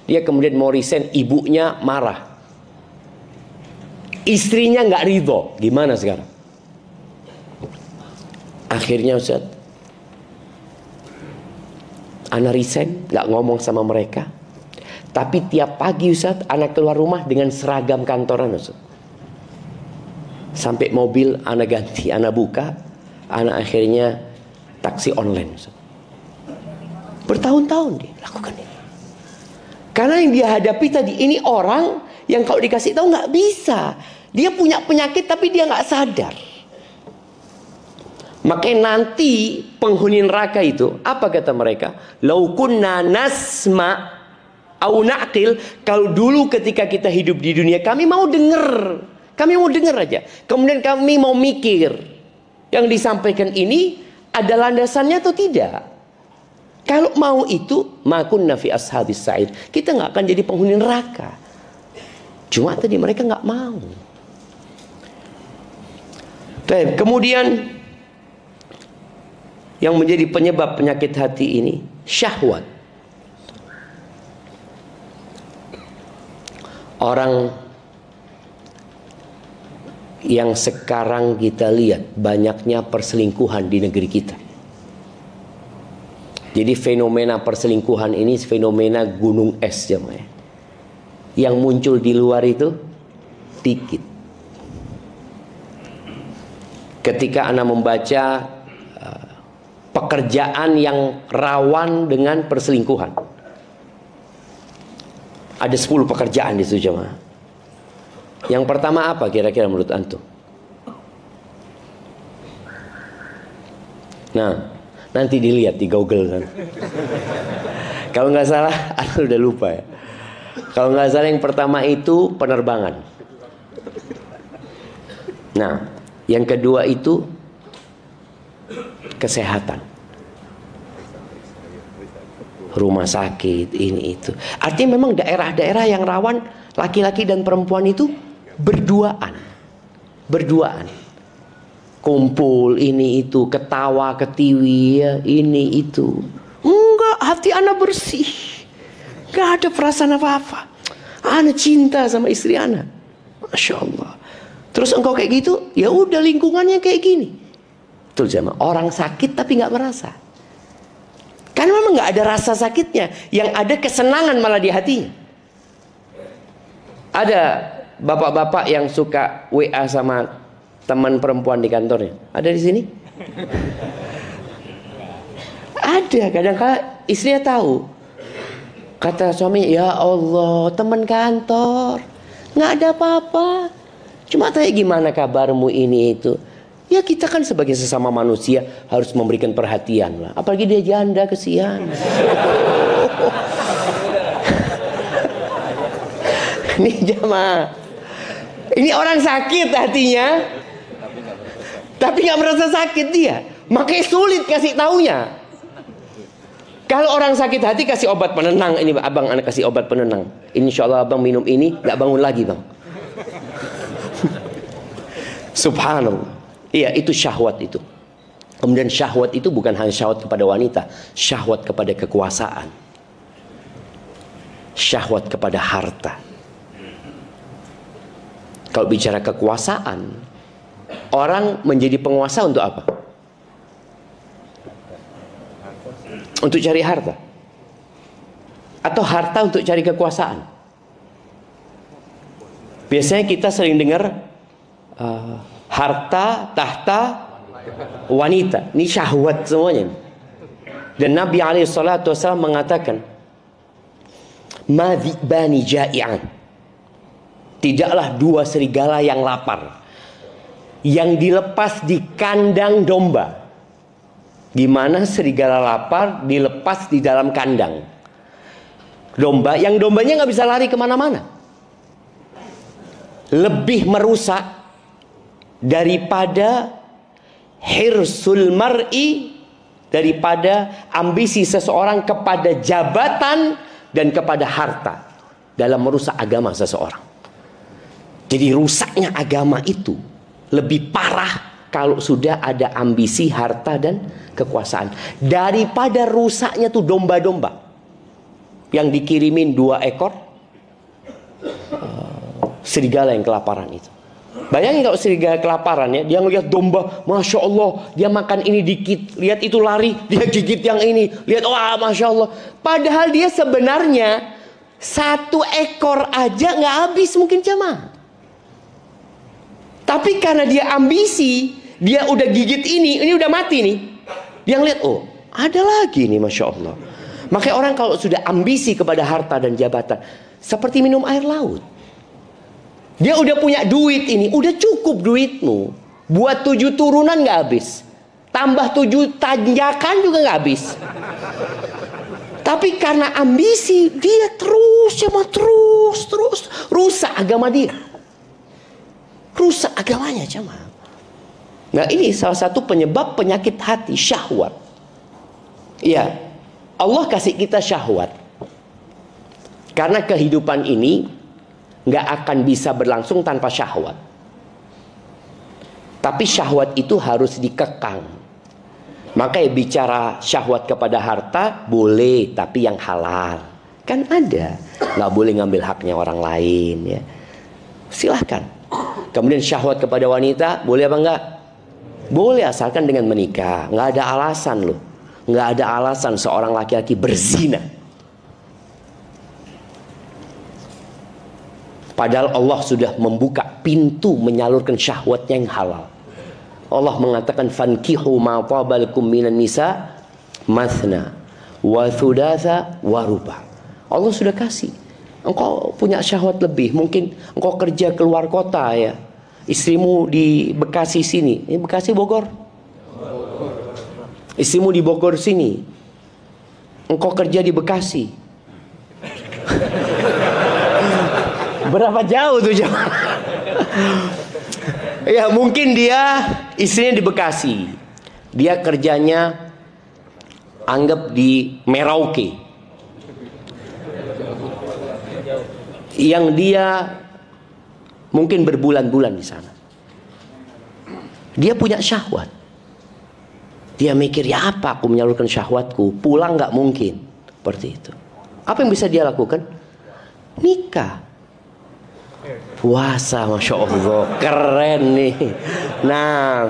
Dia kemudian mau resign, ibunya marah. Istrinya nggak ridho. Gimana sekarang? Akhirnya Ustaz, anak resign, nggak ngomong sama mereka. Tapi tiap pagi Ustaz, anak keluar rumah dengan seragam kantoran Ustaz. Sampai mobil anak ganti, anak buka, anak akhirnya taksi online. Bertahun-tahun dia lakukan ini. Karena yang dia hadapi tadi ini orang yang kalau dikasih tahu nggak bisa. Dia punya penyakit tapi dia nggak sadar. Makanya nanti penghuni neraka itu apa kata mereka? Lau kunna nasma au naqil, kalau dulu ketika kita hidup di dunia kami mau dengar. Kami mau dengar aja. Kemudian kami mau mikir. Yang disampaikan ini ada landasannya atau tidak? Kalau mau itu, makunna fi ashabis sa'id. Kita nggak akan jadi penghuni neraka. Cuma tadi mereka nggak mau. Kemudian yang menjadi penyebab penyakit hati ini syahwat. Orang yang sekarang kita lihat banyaknya perselingkuhan di negeri kita. Jadi fenomena perselingkuhan ini fenomena gunung es jemaah. Yang muncul di luar itu dikit. Ketika Anda membaca pekerjaan yang rawan dengan perselingkuhan, ada 10 pekerjaan di situ jemaah. Yang pertama apa kira-kira menurut antum? Nah, nanti dilihat di Google kan. Kalau nggak salah, aku udah lupa ya. Kalau nggak salah yang pertama itu penerbangan. Nah, yang kedua itu kesehatan. Rumah sakit, ini itu. Artinya memang daerah-daerah yang rawan laki-laki dan perempuan itu berduaan. Kumpul ini itu, ketawa ketiwi ya, ini itu. Enggak, hati anak bersih. Gak ada perasaan apa-apa. Anak cinta sama istri anak. Masya Allah. Terus engkau kayak gitu, ya udah lingkungannya kayak gini. Betul jemaah. Orang sakit tapi nggak merasa. Karena memang nggak ada rasa sakitnya. Yang ada kesenangan malah di hatinya. Ada bapak-bapak yang suka WA sama teman perempuan di kantornya. Ada di sini? Ada. Kadang-kadang istrinya tahu. Kata suaminya, ya Allah, teman kantor, nggak ada apa-apa. Cuma tanya gimana kabarmu ini itu. Ya kita kan sebagai sesama manusia harus memberikan perhatian lah. Apalagi dia janda, kesian. Ini jamaah. Ini orang sakit hatinya, tapi nggak merasa sakit dia. Makanya sulit kasih taunya. Kalau orang sakit hati kasih obat penenang. Ini abang anak kasih obat penenang. Insya Allah abang minum ini nggak bangun lagi bang. Subhanallah. Iya itu syahwat itu. Kemudian syahwat itu bukan hanya syahwat kepada wanita, syahwat kepada kekuasaan, syahwat kepada harta. Kalau bicara kekuasaan, orang menjadi penguasa untuk apa? Untuk cari harta? Atau harta untuk cari kekuasaan? Biasanya kita sering dengar harta, tahta, wanita. Ini syahwat semuanya. Dan Nabi SAW mengatakan, "Madhibani ja'i'an." Tidaklah dua serigala yang lapar yang dilepas di kandang domba. Gimana serigala lapar dilepas di dalam kandang domba, yang dombanya nggak bisa lari kemana-mana. Lebih merusak daripada hirsul mar'i, daripada ambisi seseorang kepada jabatan dan kepada harta dalam merusak agama seseorang. Jadi rusaknya agama itu lebih parah kalau sudah ada ambisi harta dan kekuasaan, daripada rusaknya tuh domba-domba yang dikirimin 2 ekor serigala yang kelaparan itu. Bayangin kalau serigala kelaparan ya, dia ngeliat domba, Masya Allah, dia makan ini dikit, lihat itu lari, dia gigit yang ini, lihat, wah Masya Allah. Padahal dia sebenarnya 1 ekor aja nggak habis mungkin jemaah. Tapi karena dia ambisi, dia udah gigit ini udah mati nih. Dia ngeliat, oh ada lagi nih Masya Allah. Makanya orang kalau sudah ambisi kepada harta dan jabatan, seperti minum air laut. Dia udah punya duit ini, udah cukup duitmu. Buat 7 turunan gak habis. Tambah 7 tanjakan juga gak habis. Tapi karena ambisi, dia terus rusak agama dia. Rusak agamanya jemaah. Nah ini salah satu penyebab penyakit hati, syahwat. Iya, Allah kasih kita syahwat. Karena kehidupan ini nggak akan bisa berlangsung tanpa syahwat. Tapi syahwat itu harus dikekang. Makanya bicara syahwat kepada harta boleh, tapi yang halal. Kan ada, nggak boleh ngambil haknya orang lain ya. Silahkan. Kemudian syahwat kepada wanita boleh apa enggak? Boleh, asalkan dengan menikah. Nggak ada alasan loh. Nggak ada alasan seorang laki-laki berzina. Padahal Allah sudah membuka pintu menyalurkan syahwatnya yang halal. Allah mengatakan, fankihu ma tabalkum minan nisa mathna wa thudatha wa ruba. Allah sudah kasih. Engkau punya syahwat lebih, mungkin engkau kerja keluar kota ya, istrimu di Bekasi sini, ini Bekasi Bogor, istrimu di Bogor sini, engkau kerja di Bekasi. Berapa jauh tuh jauh? Ya mungkin dia istrinya di Bekasi, dia kerjanya anggap di Merauke, yang dia mungkin berbulan-bulan di sana. Dia punya syahwat. Dia mikir, ya apa aku menyalurkan syahwatku? Pulang nggak mungkin. Seperti itu. Apa yang bisa dia lakukan? Nikah. Puasa, Masya Allah. Keren nih. Nah,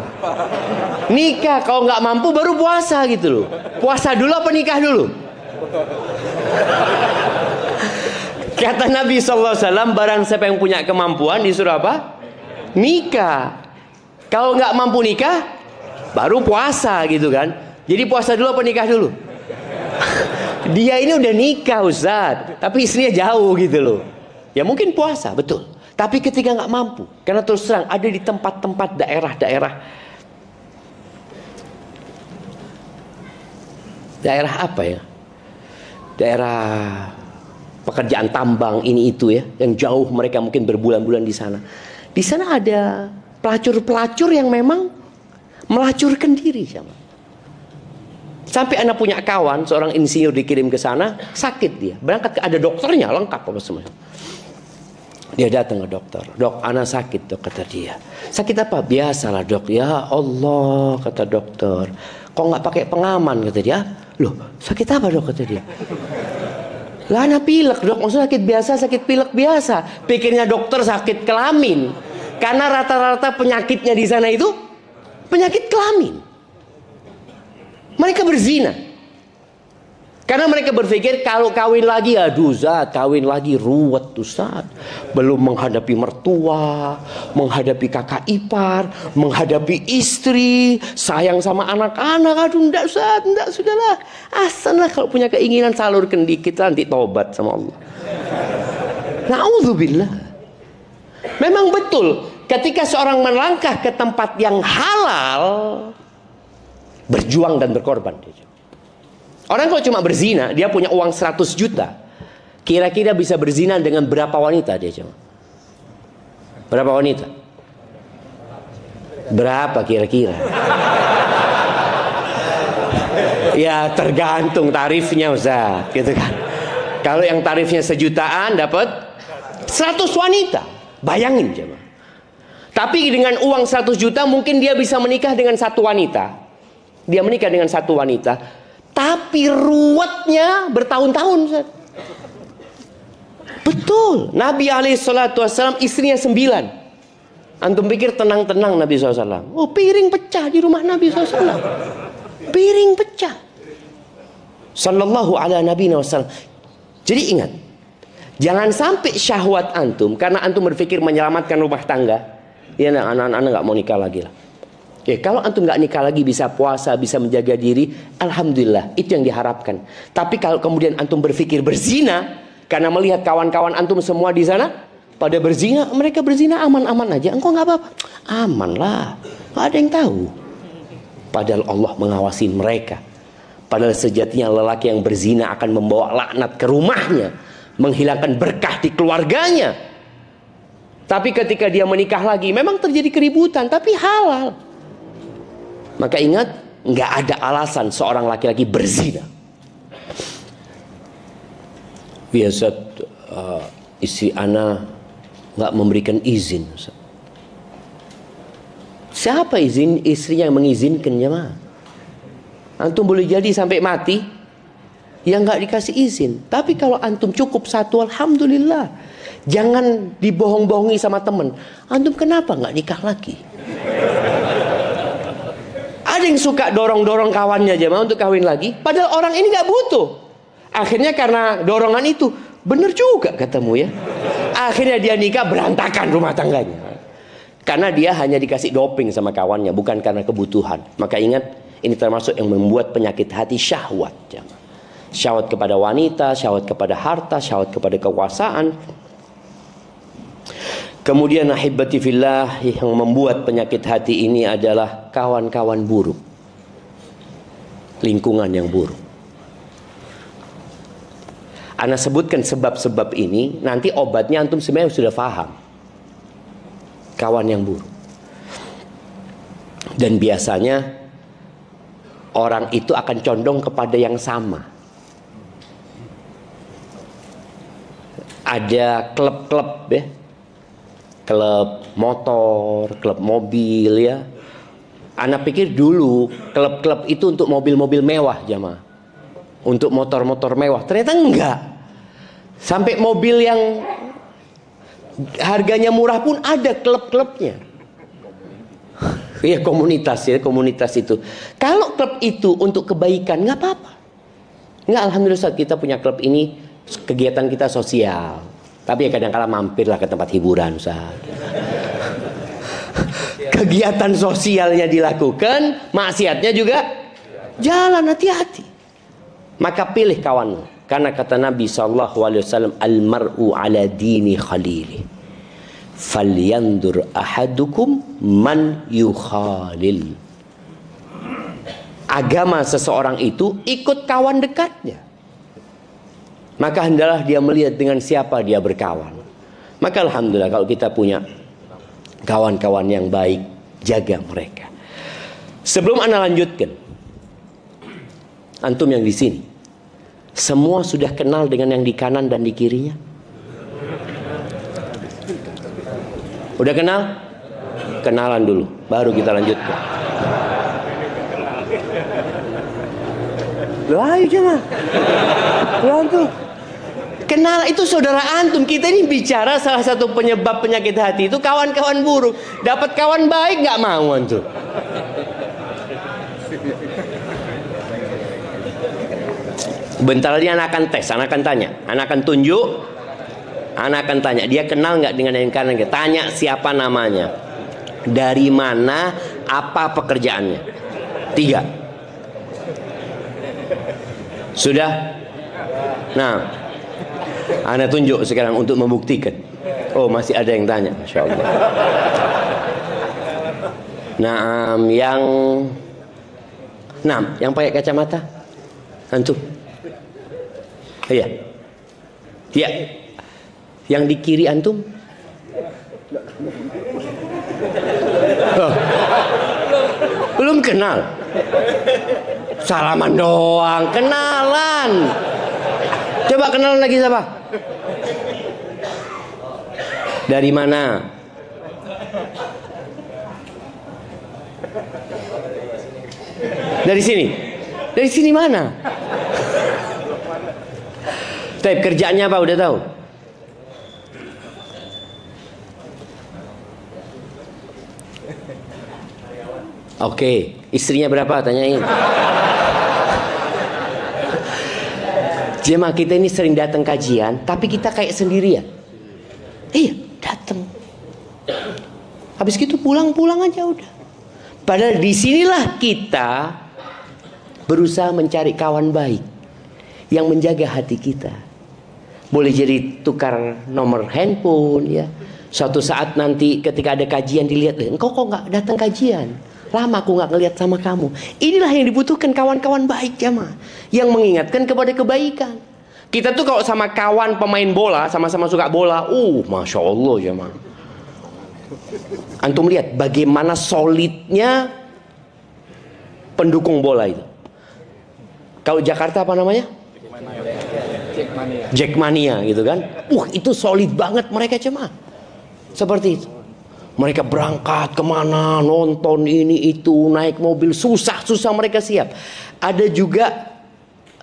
nikah. Kalau nggak mampu baru puasa gitu loh. Puasa dulu apa nikah dulu? Kata Nabi SAW, barang siapa yang punya kemampuan disuruh apa? Nikah. Kalau nggak mampu nikah, baru puasa gitu kan. Jadi puasa dulu apa nikah dulu? Dia ini udah nikah Ustaz, tapi istrinya jauh gitu loh. Ya mungkin puasa, betul. Tapi ketika nggak mampu, karena terus terang ada di tempat-tempat daerah apa ya? Daerah pekerjaan tambang ini itu ya, yang jauh mereka mungkin berbulan-bulan di sana. Di sana ada pelacur-pelacur yang memang melacurkan diri sama. Sampai anak punya kawan, seorang insinyur dikirim ke sana, sakit dia. Berangkat ada dokternya, lengkap apa semuanya. Dia datang ke dokter. Dok, anak sakit dok, kata dia. Sakit apa? Biasalah dok. Ya Allah, kata dokter. Kok nggak pakai pengaman, kata dia. Loh, sakit apa dok, kata dia. Lah anak pilek dok, maksudnya sakit biasa, sakit pilek biasa. Pikirnya dokter sakit kelamin. Karena rata-rata penyakitnya di sana itu penyakit kelamin. Mereka berzina. Karena mereka berpikir kalau kawin lagi, aduh Zat, kawin lagi ruwet Ustaz. Belum menghadapi mertua, menghadapi kakak ipar, menghadapi istri, sayang sama anak-anak. Aduh enggak Ustaz, enggak, sudahlah. Asallah kalau punya keinginan salurkan dikit, nanti tobat sama Allah. Na'udzubillah. Memang betul, ketika seorang melangkah ke tempat yang halal, berjuang dan berkorban. Orang kalau cuma berzina, dia punya uang 100 juta. Kira-kira bisa berzina dengan berapa wanita dia cuma? Berapa wanita? Berapa kira-kira? Ya tergantung tarifnya Ustaz, gitu kan. Kalau yang tarifnya sejutaan dapat 100 wanita. Bayangin coba. Tapi dengan uang 100 juta mungkin dia bisa menikah dengan satu wanita. Dia menikah dengan satu wanita. Tapi ruwetnya bertahun-tahun Ustaz. Betul. Nabi SAW istrinya 9. Antum pikir tenang-tenang Nabi SAW. Oh, piring pecah di rumah Nabi SAW. Piring pecah. Sallallahu ala Nabi SAW. Jadi ingat, jangan sampai syahwat antum, karena antum berpikir menyelamatkan rumah tangga. Ya, anak-anak nggak mau nikah lagi lah. Ya, kalau antum nggak nikah lagi, bisa puasa, bisa menjaga diri, alhamdulillah, itu yang diharapkan. Tapi kalau kemudian antum berpikir berzina, karena melihat kawan-kawan antum semua di sana pada berzina, mereka berzina aman-aman aja, engkau nggak apa-apa, aman lah, nggak ada yang tahu. Padahal Allah mengawasi mereka. Padahal sejatinya lelaki yang berzina akan membawa laknat ke rumahnya, menghilangkan berkah di keluarganya. Tapi ketika dia menikah lagi, memang terjadi keributan, tapi halal. Maka ingat, nggak ada alasan seorang laki-laki berzina. Biasa istri ana nggak memberikan izin. Siapa izin? Istrinya yang mengizinkan, jemaah. Antum boleh jadi sampai mati yang nggak dikasih izin. Tapi kalau antum cukup satu, alhamdulillah. Jangan dibohong-bohongi sama teman. Antum kenapa nggak nikah lagi? Ada yang suka dorong-dorong kawannya jemaah untuk kawin lagi, padahal orang ini nggak butuh. Akhirnya karena dorongan itu, bener juga katamu ya. Akhirnya dia nikah, berantakan rumah tangganya. Karena dia hanya dikasih doping sama kawannya, bukan karena kebutuhan. Maka ingat, ini termasuk yang membuat penyakit hati syahwat. Syahwat kepada wanita, syahwat kepada harta, syahwat kepada kekuasaan. Kemudian ahibati fillah, yang membuat penyakit hati ini adalah kawan-kawan buruk, lingkungan yang buruk. Ana sebutkan sebab-sebab ini, nanti obatnya antum sebenarnya sudah paham. Kawan yang buruk. Dan biasanya orang itu akan condong kepada yang sama. Ada klub-klub ya, klub motor, klub mobil ya. Anak pikir dulu klub-klub itu untuk mobil-mobil mewah jamaah, untuk motor-motor mewah. Ternyata enggak. Sampai mobil yang harganya murah pun ada klub-klubnya. Ya komunitas ya, komunitas itu. Kalau klub itu untuk kebaikan nggak apa-apa. Nggak, alhamdulillah saat kita punya klub ini, kegiatan kita sosial. Tapi ya kadang-kala mampirlah ke tempat hiburan Ustaz. Kegiatan sosialnya dilakukan, maksiatnya juga jalan, hati-hati. Maka pilih kawanmu. Karena kata Nabi SAW, al-mar'u ala dini khalili. Falyandur ahadukum man yukhalil. Agama seseorang itu ikut kawan dekatnya. Maka hendaklah dia melihat dengan siapa dia berkawan. Maka alhamdulillah kalau kita punya kawan-kawan yang baik, jaga mereka. Sebelum Anda lanjutkan, antum yang di sini, semua sudah kenal dengan yang di kanan dan di kirinya? Udah kenal? Kenalan dulu, baru kita lanjutkan. Loh, ayo jemaah. Antum. Kenal itu saudara antum. Kita ini bicara salah satu penyebab penyakit hati itu kawan-kawan buruk. Dapat kawan baik nggak mau antum. Bentar lagi anak akan tes, anak akan tanya, anak akan tunjuk, anak akan tanya, dia kenal nggak dengan yang kanan? Tanya siapa namanya, dari mana, apa pekerjaannya. 3. Sudah? Nah, anak tunjuk sekarang untuk membuktikan. Oh, masih ada yang tanya, Masya Allah. Nah, yang pakai kacamata, antum. Iya. Ya. Yang di kiri antum? Oh. Belum kenal. Salaman doang, kenalan. Coba kenalan lagi siapa? Dari mana? Dari sini. Dari sini mana? Tapi kerjaannya apa udah tahu? Oke, istrinya berapa? Tanyain. Jemaah kita ini sering datang kajian, tapi kita kayak sendirian. Iya, datang. Habis gitu pulang aja udah. Padahal disinilah kita berusaha mencari kawan baik yang menjaga hati kita. Boleh jadi tukar nomor handphone ya. Suatu saat nanti ketika ada kajian dilihat, engkau kok nggak datang kajian? Lama aku nggak ngeliat sama kamu. Inilah yang dibutuhkan kawan-kawan baik jamaah, yang mengingatkan kepada kebaikan. Kita tuh kalau sama kawan pemain bola, sama-sama suka bola, Masya Allah jamaah. Antum lihat bagaimana solidnya pendukung bola itu. Kalau Jakarta apa namanya? Jackmania gitu kan. Itu solid banget mereka jemaah. Seperti itu. Mereka berangkat kemana, nonton ini itu, naik mobil, susah mereka siap. Ada juga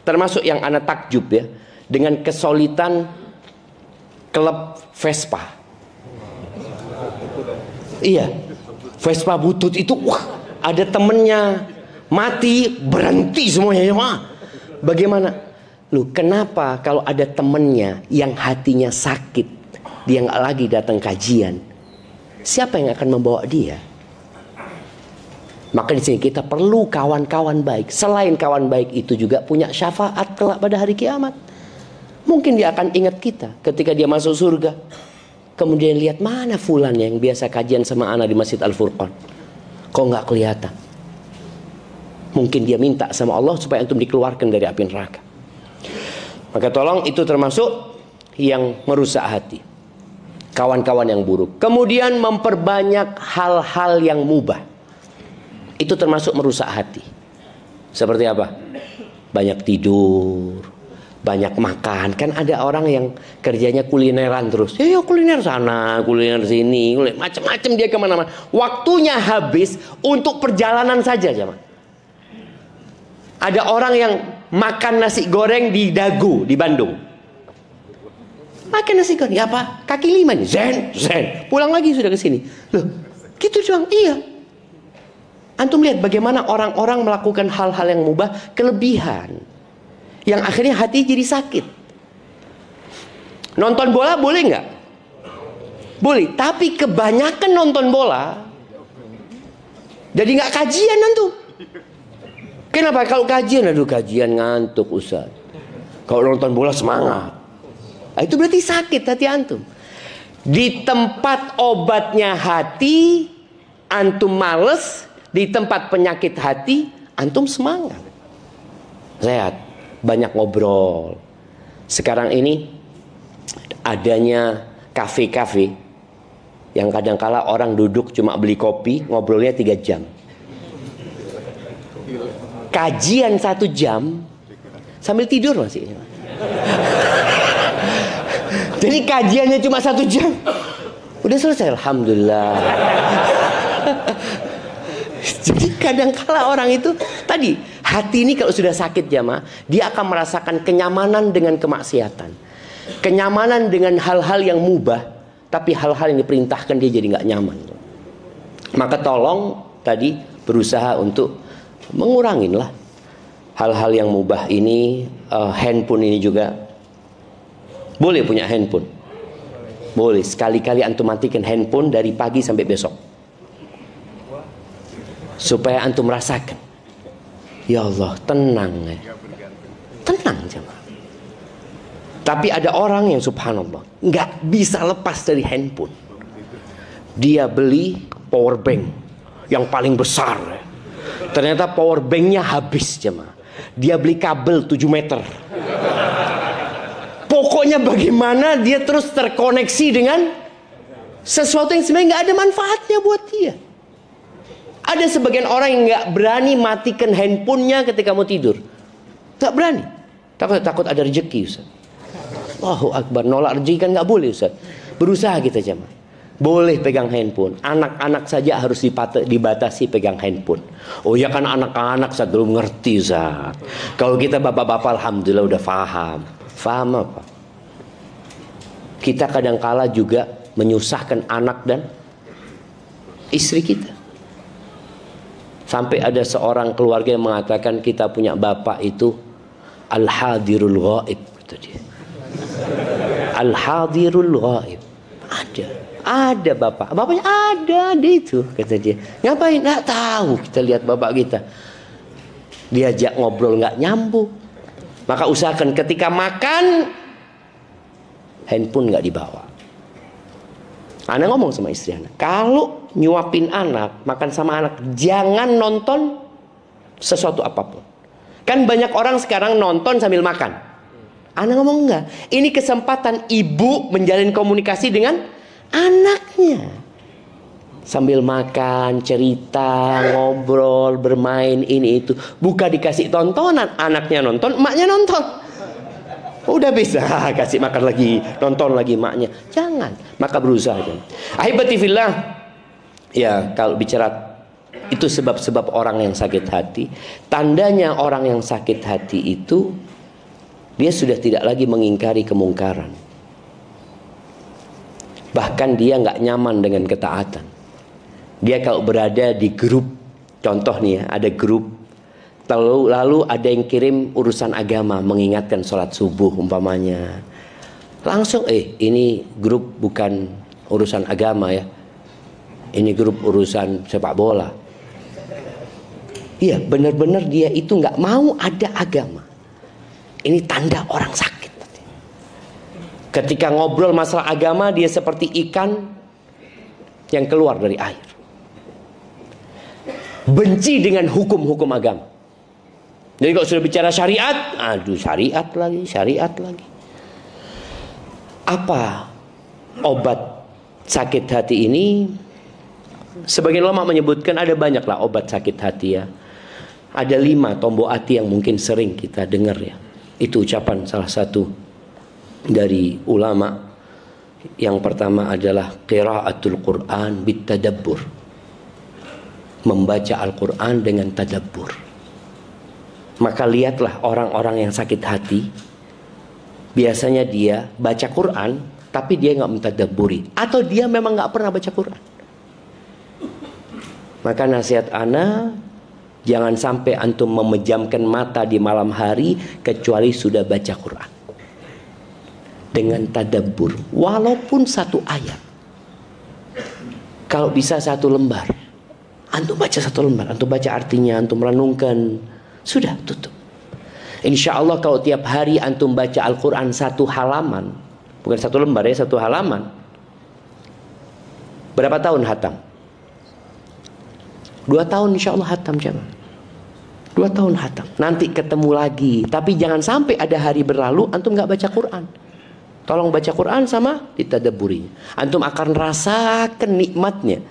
termasuk yang anak takjub ya, dengan kesolidan klub Vespa. Iya, Vespa butut itu, ada temennya mati, berhenti semuanya jemaah. Bagaimana? Loh, kenapa kalau ada temennya yang hatinya sakit, dia nggak lagi datang kajian, siapa yang akan membawa dia? Maka di sini kita perlu kawan-kawan baik. Selain kawan baik itu juga punya syafaat kelak pada hari kiamat. Mungkin dia akan ingat kita ketika dia masuk surga. Kemudian lihat mana fulan yang biasa kajian sama ana di Masjid Al-Furqan. Kok nggak kelihatan? Mungkin dia minta sama Allah supaya antum dikeluarkan dari api neraka. Maka tolong, itu termasuk yang merusak hati. Kawan-kawan yang buruk. Kemudian memperbanyak hal-hal yang mubah. Itu termasuk merusak hati. Seperti apa? Banyak tidur, banyak makan. Kan ada orang yang kerjanya kulineran terus. Ya kuliner sana, kuliner sini, macam-macam dia kemana-mana. Waktunya habis untuk perjalanan saja, jemaah. Ada orang yang makan nasi goreng di Dago di Bandung. Makan nasi goreng, ya apa? Kaki 5 nih, zen. Pulang lagi sudah ke sini. Loh, gitu doang. Iya. Antum lihat bagaimana orang-orang melakukan hal-hal yang mubah kelebihan, yang akhirnya hati jadi sakit. Nonton bola boleh nggak? Boleh, tapi kebanyakan nonton bola jadi nggak kajian antum. Kenapa? Kalau kajian, aduh kajian ngantuk Ustaz. Kalau nonton bola semangat. Nah, itu berarti sakit hati antum. Di tempat obatnya hati, antum males. Di tempat penyakit hati, antum semangat. Sehat, banyak ngobrol. Sekarang ini adanya kafe-kafe yang kadang-kala orang duduk cuma beli kopi, ngobrolnya 3 jam. Kajian 1 jam sambil tidur masih. Jadi kajiannya cuma 1 jam. Udah selesai, alhamdulillah. Jadi kadangkala orang itu tadi, hati ini kalau sudah sakit jamaah, dia akan merasakan kenyamanan dengan kemaksiatan, kenyamanan dengan hal-hal yang mubah, tapi hal-hal yang diperintahkan dia jadi nggak nyaman. Maka tolong tadi berusaha untuk mengurangin lah hal-hal yang mubah ini. Handphone ini juga boleh punya handphone, boleh sekali-kali antum matikan handphone dari pagi sampai besok, supaya antum merasakan, ya Allah, tenang ya. Tenang jemaah. Tapi ada orang yang subhanallah nggak bisa lepas dari handphone. Dia beli power bank yang paling besar ya. Ternyata power banknya habis jemaah. Dia beli kabel 7 meter. Pokoknya bagaimana dia terus terkoneksi dengan sesuatu yang sebenarnya nggak ada manfaatnya buat dia. Ada sebagian orang yang nggak berani matikan handphonenya ketika mau tidur. Nggak berani. Takut ada rezeki, Ustaz. Allahu Akbar. Nolak rezeki kan nggak boleh, Ustaz. Berusaha kita jemaah. Boleh pegang handphone. Anak-anak saja harus dibatasi pegang handphone. Oh ya kan anak-anak saya belum ngerti, Ustaz. Kalau kita bapak-bapak alhamdulillah udah paham. Paham apa? Kita kadangkala juga menyusahkan anak dan istri kita. Sampai ada seorang keluarga yang mengatakan kita punya bapak itu al-hadirul ghaib, kata dia. Al-hadirul ghaib. Ada bapaknya ada itu, kata dia. Ngapain? Nggak tahu. Kita lihat bapak kita, diajak ngobrol nggak nyambung. Maka usahakan ketika makan handphone nggak dibawa. Anak ngomong sama istri anak, kalau nyuapin anak, makan sama anak, jangan nonton sesuatu apapun. Kan banyak orang sekarang nonton sambil makan. Anak ngomong enggak. Ini kesempatan ibu menjalin komunikasi dengan anaknya. Sambil makan, cerita, ngobrol, bermain, ini itu. Bukan dikasih tontonan, anaknya nonton, emaknya nonton. Udah bisa kasih makan lagi, nonton lagi emaknya. Jangan. Maka berusaha. Ahibati fillah. Ya, kalau bicara itu sebab-sebab orang yang sakit hati. Tandanya orang yang sakit hati itu dia sudah tidak lagi mengingkari kemungkaran. Bahkan dia nggak nyaman dengan ketaatan. Dia kalau berada di grup, contoh nih ya, ada grup, lalu ada yang kirim urusan agama, mengingatkan sholat subuh umpamanya. Langsung, ini grup bukan urusan agama ya. Ini grup urusan sepak bola. Iya, benar-benar dia itu nggak mau ada agama. Ini tanda orang sakit. Ketika ngobrol masalah agama, dia seperti ikan yang keluar dari air. Benci dengan hukum-hukum agama. Jadi kalau sudah bicara syariat, aduh syariat lagi. Apa obat sakit hati ini? Sebagian ulama menyebutkan ada banyaklah obat sakit hati ya. Ada 5 tombok hati yang mungkin sering kita dengar ya. Itu ucapan salah satu dari ulama. Yang pertama adalah qiraatul Quran bitadabbur. Membaca Al-Quran dengan tadabbur. Maka lihatlah orang-orang yang sakit hati, biasanya dia baca Quran tapi dia nggak mentadabburi, atau dia memang nggak pernah baca Quran. Maka nasihat ana, jangan sampai antum memejamkan mata di malam hari kecuali sudah baca Quran dengan tadabbur, walaupun 1 ayat. Kalau bisa 1 lembar, antum baca 1 lembar, antum baca artinya, antum renungkan, sudah tutup. Insya Allah kalau tiap hari antum baca Al-Quran 1 halaman, bukan 1 lembar ya, 1 halaman, berapa tahun hatam? 2 tahun insya Allah hatam jemaah. 2 tahun hatam. Nanti ketemu lagi. Tapi jangan sampai ada hari berlalu antum nggak baca Quran. Tolong baca Quran sama ditadabburinya. Antum akan rasakan nikmatnya.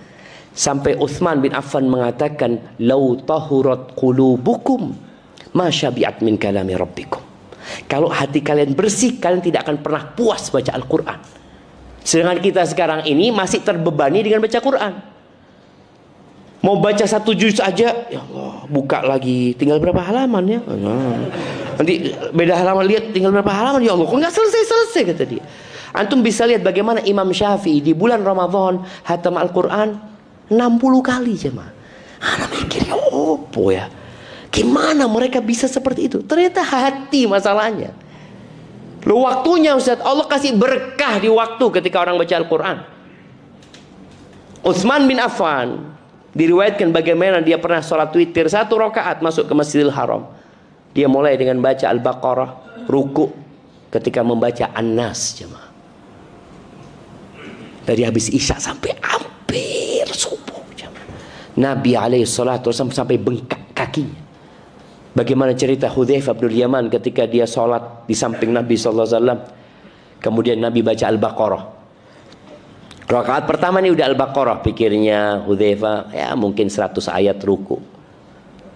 Sampai Utsman bin Affan mengatakan, "Lau tahurat qulubukum ma syabi'at min kalami rabbikum." Kalau hati kalian bersih, kalian tidak akan pernah puas baca Al-Quran. Sedangkan kita sekarang ini masih terbebani dengan baca Quran. Mau baca 1 juz aja, ya Allah, buka lagi, tinggal berapa halaman ya? Nanti beda halaman, lihat tinggal berapa halaman, ya Allah, kok nggak selesai kata dia. Antum bisa lihat bagaimana Imam Syafi'i di bulan Ramadan hatam Al-Quran 60 kali jemaah. Ana mikir, ya opo ya, gimana mereka bisa seperti itu? Ternyata hati masalahnya. Lu waktunya Ustaz, Allah kasih berkah di waktu ketika orang baca Al-Quran. Utsman bin Affan diriwayatkan bagaimana dia pernah sholat witir 1 rakaat masuk ke Masjidil Haram. Dia mulai dengan baca Al-Baqarah, ruku ketika membaca An-Nas jemaah. Dari habis Isya sampai hampir subuh jemaah. Nabi SAW sampai bengkak kakinya. Bagaimana cerita Hudzaifah bin Yaman ketika dia sholat di samping Nabi SAW. Kemudian Nabi baca Al-Baqarah. Rakaat pertama ini udah Al-Baqarah, pikirnya Hudzaifah, ya mungkin 100 ayat ruku.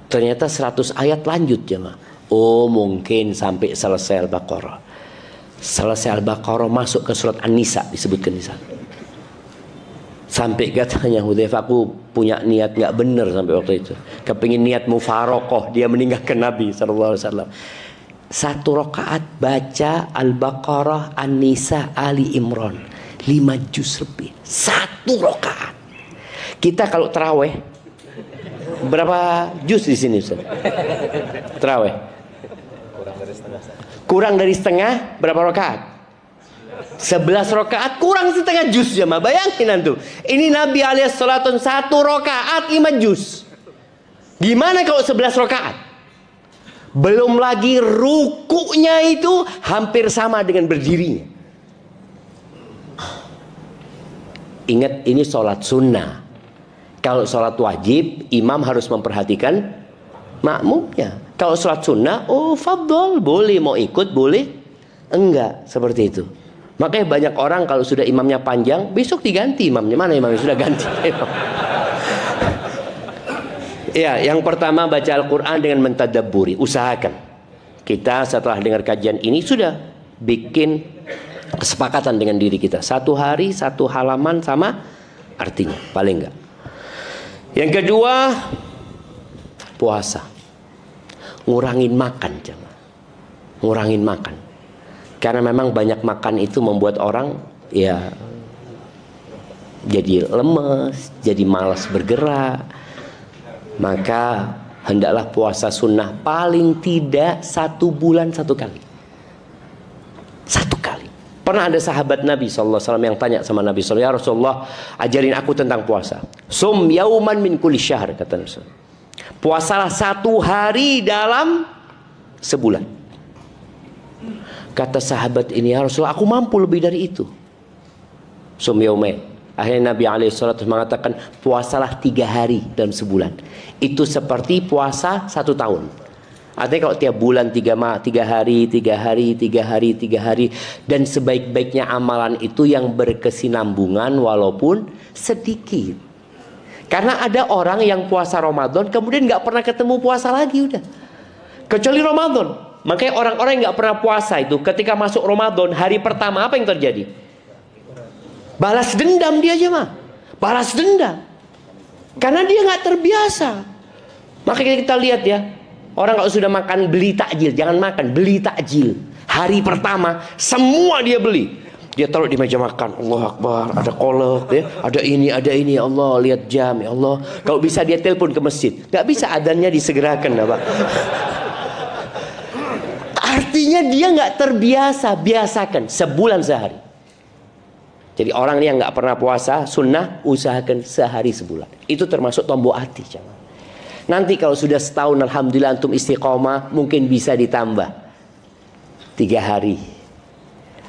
Ternyata 100 ayat lanjut jemaah. Oh, mungkin sampai selesai Al-Baqarah. Selesai Al-Baqarah masuk ke surat An-Nisa, disebutkan di sana. Sampai katanya Hudzaifah, aku punya niat nggak benar sampai waktu itu. Kepingin niat mufarokoh, dia meninggalkan Nabi SAW. 1 rakaat baca Al-Baqarah, An-Nisa, Ali Imran, 5 juz lebih. 1 rakaat. Kita kalau terawih berapa juz di sini Ustaz? Terawih kurang dari setengah. Berapa rakaat? 11 rakaat kurang setengah juz jemaah. Bayangin antum. Ini Nabi alaihissalam 1 rakaat 5 juz. Gimana kalau 11 rakaat? Belum lagi rukunya itu hampir sama dengan berdirinya. Ingat, ini sholat sunnah. Kalau sholat wajib, imam harus memperhatikan makmumnya. Kalau sholat sunnah, oh fadol, boleh mau ikut, boleh enggak, seperti itu. Makanya banyak orang kalau sudah imamnya panjang, besok diganti imamnya. Mana imamnya sudah ganti? Ya, yang pertama baca Al-Quran dengan mentadabburi. Usahakan. Kita setelah dengar kajian ini sudah bikin kesepakatan dengan diri kita. 1 hari 1 halaman sama artinya, paling enggak. Yang kedua, puasa. Ngurangin makan, jangan. Ngurangin makan. Karena memang banyak makan itu membuat orang ya jadi lemes, jadi malas bergerak. Maka hendaklah puasa sunnah paling tidak 1 bulan 1 kali. 1 kali. Pernah ada sahabat Nabi SAW yang tanya sama Nabi SAW, ya Rasulullah, ajarin aku tentang puasa. Sum yauman min kulli syahr, kata Nabi. Puasalah 1 hari dalam sebulan. Kata sahabat ini, ya Rasulullah, aku mampu lebih dari itu. Sum yaumain. Akhirnya Nabi SAW mengatakan, puasalah 3 hari dalam sebulan. Itu seperti puasa 1 tahun. Artinya kalau tiap bulan 3 hari, 3 hari, 3 hari, 3 hari. Dan sebaik-baiknya amalan itu yang berkesinambungan walaupun sedikit. Karena ada orang yang puasa Ramadan kemudian nggak pernah ketemu puasa lagi udah. Kecuali Ramadan. Makanya orang-orang yang nggak pernah puasa itu ketika masuk Ramadan hari pertama apa yang terjadi? Balas dendam dia aja mah. Balas dendam. Karena dia nggak terbiasa. Makanya kita lihat ya. Orang kalau sudah makan beli takjil, jangan makan, beli takjil. Hari pertama semua dia beli. Dia taruh di meja makan. Allah Akbar, ada kolak ya, ada ini, ya Allah, lihat jam, ya Allah. Kalau bisa dia telepon ke masjid. Gak bisa adanya disegerakan, Pak. Artinya dia nggak terbiasa, biasakan sebulan sehari. Jadi orang yang nggak pernah puasa sunnah usahakan sehari sebulan. Itu termasuk tombol hati, jangan. Nanti kalau sudah setahun alhamdulillah antum istiqomah mungkin bisa ditambah 3 hari.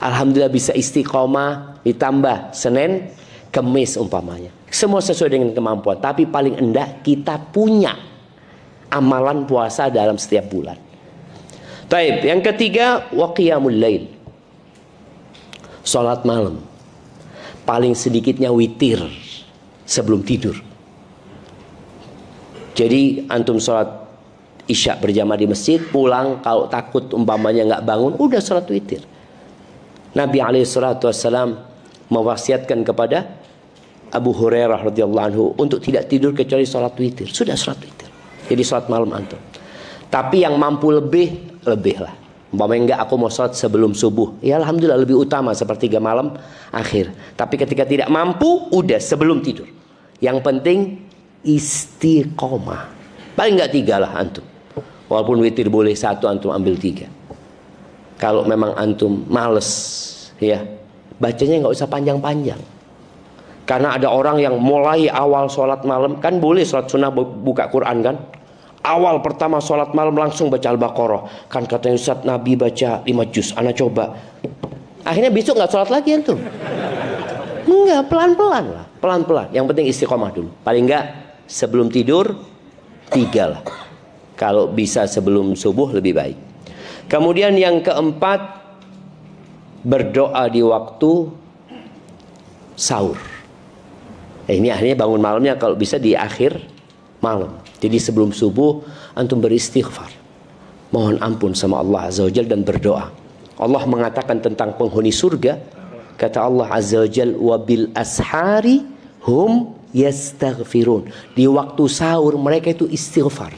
Alhamdulillah bisa istiqomah ditambah Senin, Kemis umpamanya. Semua sesuai dengan kemampuan. Tapi paling enggak kita punya amalan puasa dalam setiap bulan. Taib. Yang ketiga, wa qiyamul lail. Salat malam. Paling sedikitnya witir sebelum tidur. Jadi antum sholat isya berjamaah di masjid, pulang kalau takut umpamanya nggak bangun, udah sholat witir. Nabi SAW mewasiatkan kepada Abu Hurairah radhiyallahu anhu untuk tidak tidur kecuali sholat witir. Sudah sholat witir. Jadi sholat malam antum. Tapi yang mampu lebih lah. Umpamanya enggak, aku mau sholat sebelum subuh, ya alhamdulillah lebih utama sepertiga malam akhir. Tapi ketika tidak mampu, udah sebelum tidur. Yang penting istiqomah. Paling enggak 3 lah antum. Walaupun witir boleh 1, antum ambil 3. Kalau memang antum males, ya bacanya nggak usah panjang-panjang. Karena ada orang yang mulai awal sholat malam, kan boleh sholat sunnah buka Quran kan. Awal pertama sholat malam langsung baca Al-Baqarah. Kan katanya Ustaz Nabi baca 5 juz, ana coba. Akhirnya besok nggak sholat lagi antum. Enggak, pelan-pelan lah. Pelan-pelan. Yang penting istiqomah dulu. Paling enggak sebelum tidur 3 lah. Kalau bisa sebelum subuh lebih baik. Kemudian yang keempat, berdoa di waktu sahur. Ini akhirnya bangun malamnya kalau bisa di akhir malam. Jadi sebelum subuh antum beristighfar, mohon ampun sama Allah Azza wa Jalla dan berdoa. Allah mengatakan tentang penghuni surga, kata Allah Azza wa Jalla, wabil ashari hum yastaghfirun. Di waktu sahur mereka itu istighfar.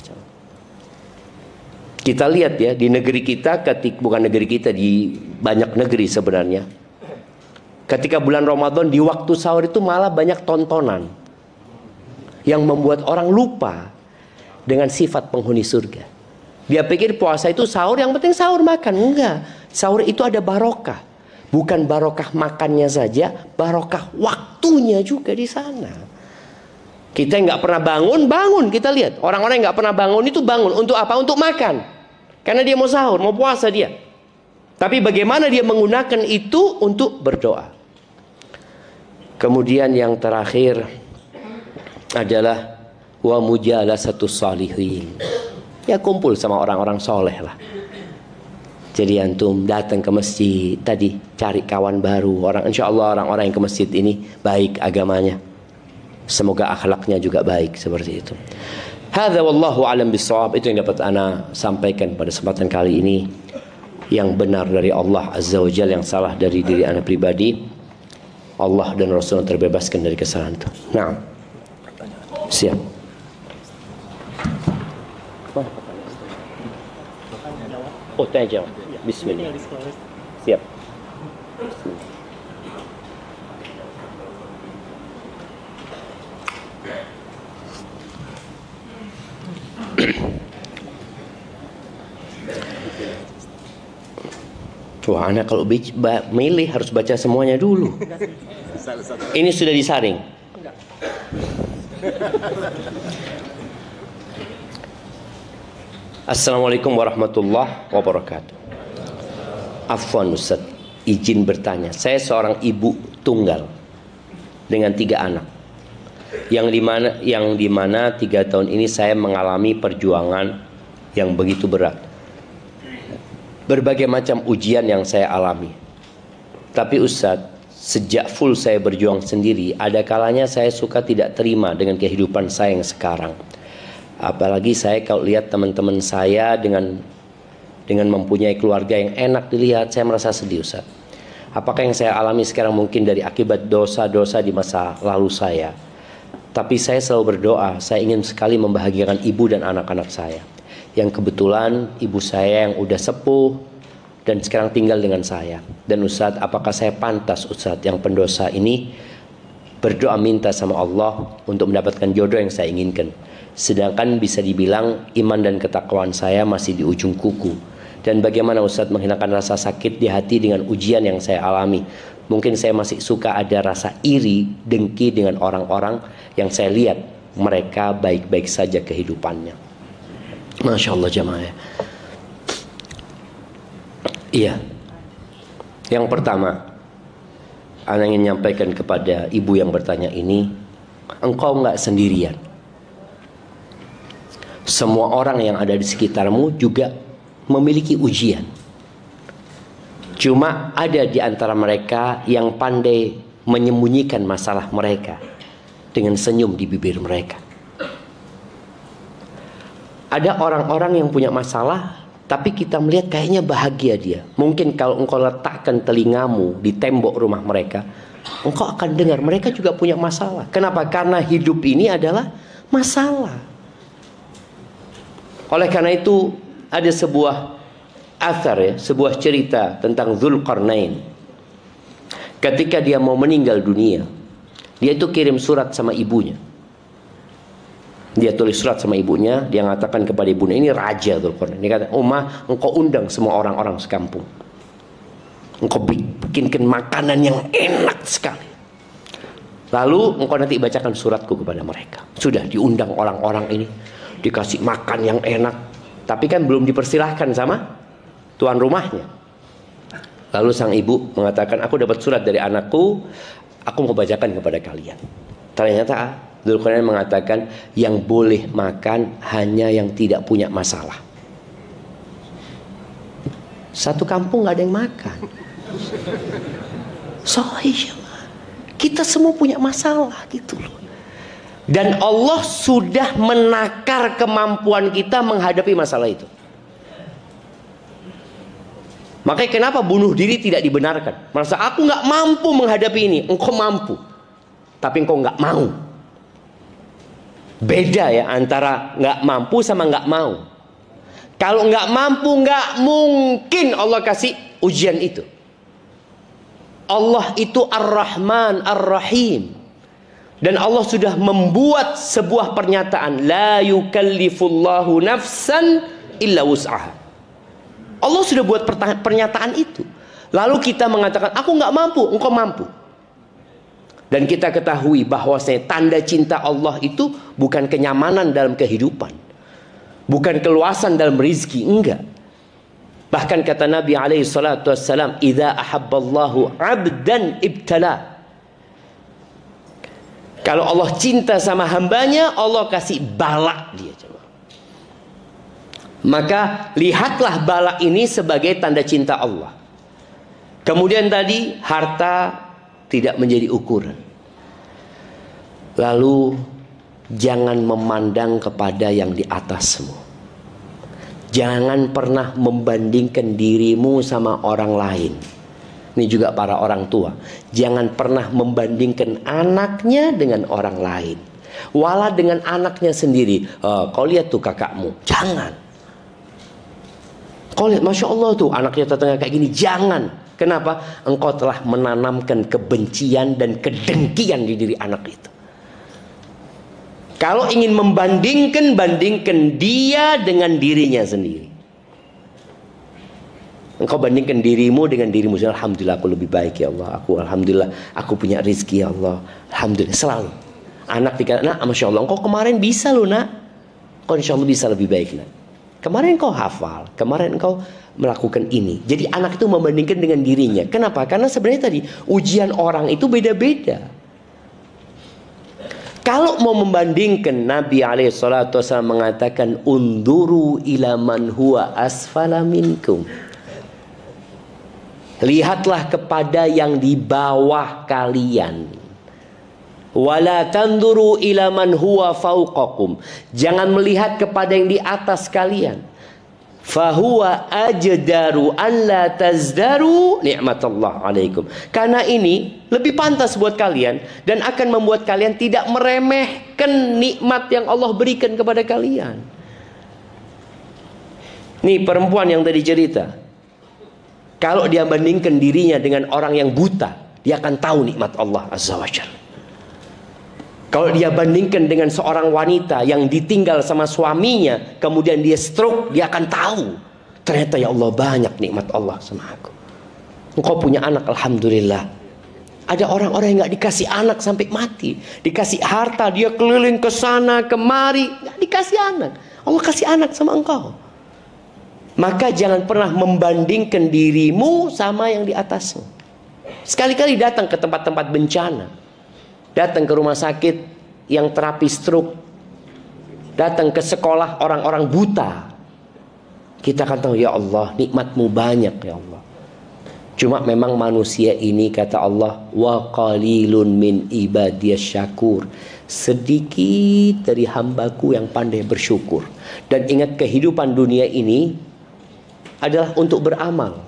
Kita lihat ya di negeri kita, bukan negeri kita, di banyak negeri sebenarnya. Ketika bulan Ramadan di waktu sahur itu malah banyak tontonan yang membuat orang lupa dengan sifat penghuni surga. Dia pikir puasa itu sahur, yang penting sahur makan. Enggak, sahur itu ada barokah. Bukan barokah makannya saja, barokah waktunya juga di sana. Kita yang nggak pernah bangun, kita lihat orang-orang yang nggak pernah bangun itu bangun untuk apa? Untuk makan, karena dia mau sahur, mau puasa dia. Tapi bagaimana dia menggunakan itu untuk berdoa. Kemudian yang terakhir adalah wa mujalasatus salihin. Ya kumpul sama orang-orang soleh lah. Jadi antum datang ke masjid tadi, cari kawan baru. Insya Allah orang-orang yang ke masjid ini baik agamanya. Semoga akhlaknya juga baik seperti itu. Hadza wallahu alam bissawab. Itu yang dapat ana sampaikan pada kesempatan kali ini. Yang benar dari Allah Azza wa Jalla, yang salah dari diri ana pribadi. Allah dan Rasulullah terbebaskan dari kesalahan itu. Nah, siap. Oh, tanya jawab. Bismillah. Siap. Wah, anak kalau milih harus baca semuanya dulu. Ini sudah disaring. Assalamualaikum warahmatullahi wabarakatuh. Afwan Ustaz, izin bertanya. Saya seorang ibu tunggal dengan 3 anak. Yang dimana 3 tahun ini saya mengalami perjuangan yang begitu berat. Berbagai macam ujian yang saya alami. Tapi Ustaz, sejak full saya berjuang sendiri, ada kalanya saya suka tidak terima dengan kehidupan saya yang sekarang. Apalagi saya kalau lihat teman-teman saya dengan mempunyai keluarga yang enak dilihat, saya merasa sedih Ustaz. Apakah yang saya alami sekarang mungkin dari akibat dosa-dosa di masa lalu saya? Tapi saya selalu berdoa, saya ingin sekali membahagiakan ibu dan anak-anak saya. Yang kebetulan ibu saya yang udah sepuh dan sekarang tinggal dengan saya. Dan Ustaz, apakah saya pantas Ustaz yang pendosa ini berdoa minta sama Allah untuk mendapatkan jodoh yang saya inginkan? Sedangkan bisa dibilang iman dan ketakwaan saya masih di ujung kuku. Dan bagaimana Ustaz menghilangkan rasa sakit di hati dengan ujian yang saya alami? Mungkin saya masih suka ada rasa iri, dengki dengan orang-orang yang saya lihat mereka baik-baik saja kehidupannya. Masya Allah jamaah. Iya. Yang pertama, ana ingin menyampaikan kepada ibu yang bertanya ini, engkau enggak sendirian. Semua orang yang ada di sekitarmu juga memiliki ujian. Cuma ada di antara mereka yang pandai menyembunyikan masalah mereka dengan senyum di bibir mereka. Ada orang-orang yang punya masalah tapi kita melihat kayaknya bahagia dia. Mungkin kalau engkau letakkan telingamu di tembok rumah mereka, engkau akan dengar mereka juga punya masalah. Kenapa? Karena hidup ini adalah masalah. Oleh karena itu ada sebuah athar ya, sebuah cerita tentang Dzulqarnain. Ketika dia mau meninggal dunia, dia itu kirim surat sama ibunya. Dia tulis surat sama ibunya, dia mengatakan kepada ibunya, ini raja Dzulqarnain. Dia kata, "Ummah, engkau undang semua orang-orang sekampung. Engkau bikinkan makanan yang enak sekali. Lalu engkau nanti bacakan suratku kepada mereka." Sudah diundang orang-orang ini, dikasih makan yang enak, tapi kan belum dipersilahkan sama tuan rumahnya. Lalu sang ibu mengatakan, "Aku dapat surat dari anakku, aku mau bacakan kepada kalian." Ternyata Dzulqarnain mengatakan, yang boleh makan hanya yang tidak punya masalah. Satu kampung nggak ada yang makan. Sahih, kita semua punya masalah gitu loh. Dan Allah sudah menakar kemampuan kita menghadapi masalah itu. Makanya kenapa bunuh diri tidak dibenarkan? Merasa aku nggak mampu menghadapi ini, engkau mampu, tapi engkau nggak mau. Beda ya antara nggak mampu sama nggak mau. Kalau nggak mampu, nggak mungkin Allah kasih ujian itu. Allah itu Ar-Rahman Ar-Rahim. Dan Allah sudah membuat sebuah pernyataan, la yukallifullahu nafsan illa wus'aha. Allah sudah buat pernyataan itu. Lalu kita mengatakan, aku nggak mampu, engkau mampu. Dan kita ketahui bahwasanya tanda cinta Allah itu bukan kenyamanan dalam kehidupan, bukan keluasan dalam rizki, enggak. Bahkan kata Nabi alaihi salatu wassalam, "Idza ahabballahu 'abdan ibtala." Kalau Allah cinta sama hambanya, Allah kasih bala dia. Maka lihatlah bala ini sebagai tanda cinta Allah. Kemudian tadi harta tidak menjadi ukuran. Lalu jangan memandang kepada yang di atasmu. Jangan pernah membandingkan dirimu sama orang lain. Ini juga para orang tua. Jangan pernah membandingkan anaknya dengan orang lain. Walau dengan anaknya sendiri. Kau lihat tuh kakakmu. Jangan. Kau lihat, Masya Allah tuh anaknya tetangga kayak gini. Jangan. Kenapa? Engkau telah menanamkan kebencian dan kedengkian di diri anak itu. Kalau ingin membandingkan, bandingkan dia dengan dirinya sendiri. Engkau bandingkan dirimu dengan dirimu sendiri. Alhamdulillah aku lebih baik ya Allah. Alhamdulillah aku punya rezeki ya Allah. Alhamdulillah selalu. Anak dikatakan, "Nak, Masya Allah engkau kemarin bisa loh nak. Engkau insya Allah bisa lebih baik nak. Kemarin engkau hafal. Kemarin engkau melakukan ini." Jadi anak itu membandingkan dengan dirinya. Kenapa? Karena sebenarnya tadi ujian orang itu beda-beda. Kalau mau membandingkan, Nabi alaihissalatu wassalam mengatakan, "Unduru ila man huwa asfala minkum." Lihatlah kepada yang di bawah kalian. Wala tanduru ila man huwa fauqakum. Jangan melihat kepada yang di atas kalian. Fahuwa ajdaru an la tazdaru ni'matallah alaikum. Karena ini lebih pantas buat kalian dan akan membuat kalian tidak meremehkan nikmat yang Allah berikan kepada kalian. Nih perempuan yang tadi cerita, kalau dia bandingkan dirinya dengan orang yang buta, dia akan tahu nikmat Allah Azza wa Jalla. Kalau dia bandingkan dengan seorang wanita yang ditinggal sama suaminya, kemudian dia stroke, dia akan tahu. Ternyata ya Allah banyak nikmat Allah sama aku. Engkau punya anak, Alhamdulillah. Ada orang-orang yang gak dikasih anak sampai mati. Dikasih harta, dia keliling ke sana, kemari. Gak dikasih anak. Allah kasih anak sama engkau. Maka jangan pernah membandingkan dirimu sama yang di atasmu. Sekali-kali datang ke tempat-tempat bencana. Datang ke rumah sakit yang terapi stroke. Datang ke sekolah orang-orang buta. Kita akan tahu, ya Allah, nikmatmu banyak ya Allah. Cuma memang manusia ini, kata Allah, wa qalilun min ibadiyas syakur. Sedikit dari hambaku yang pandai bersyukur. Dan ingat, kehidupan dunia ini adalah untuk beramal.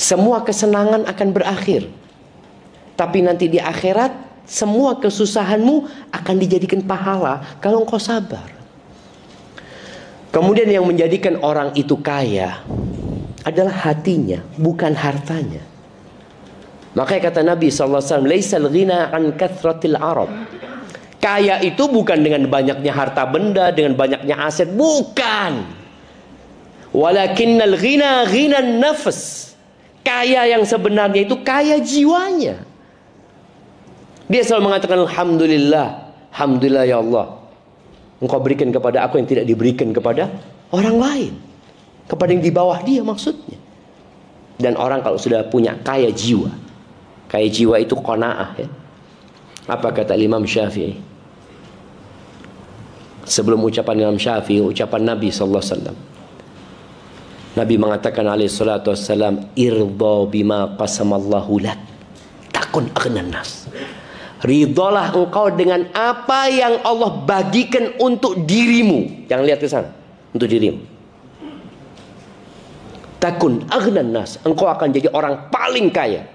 Semua kesenangan akan berakhir. Tapi nanti di akhirat, semua kesusahanmu akan dijadikan pahala kalau engkau sabar. Kemudian yang menjadikan orang itu kaya adalah hatinya, bukan hartanya. Makanya kata Nabi SAW, Laisal ghina an kathratil arab. Kaya itu bukan dengan banyaknya harta benda, dengan banyaknya aset. Bukan. Walakinnal ghina ghinan nafs. Kaya yang sebenarnya itu kaya jiwanya. Dia selalu mengatakan, Alhamdulillah. Alhamdulillah ya Allah. Engkau berikan kepada aku yang tidak diberikan kepada orang lain. Kepada yang di bawah dia maksudnya. Dan orang kalau sudah punya kaya jiwa. Kaya jiwa itu qanaah ya. Apa kata Imam Syafi'i? Sebelum ucapan Imam Syafi'i, ucapan Nabi SAW. Nabi mengatakan alaihi salatu wassalam, Irda bima qasamallahu lak, takun aghnan nas. Ridhalah engkau dengan apa yang Allah bagikan untuk dirimu. Jangan lihat ke sana. Untuk dirimu. Takun aghnan nas. Engkau akan jadi orang paling kaya.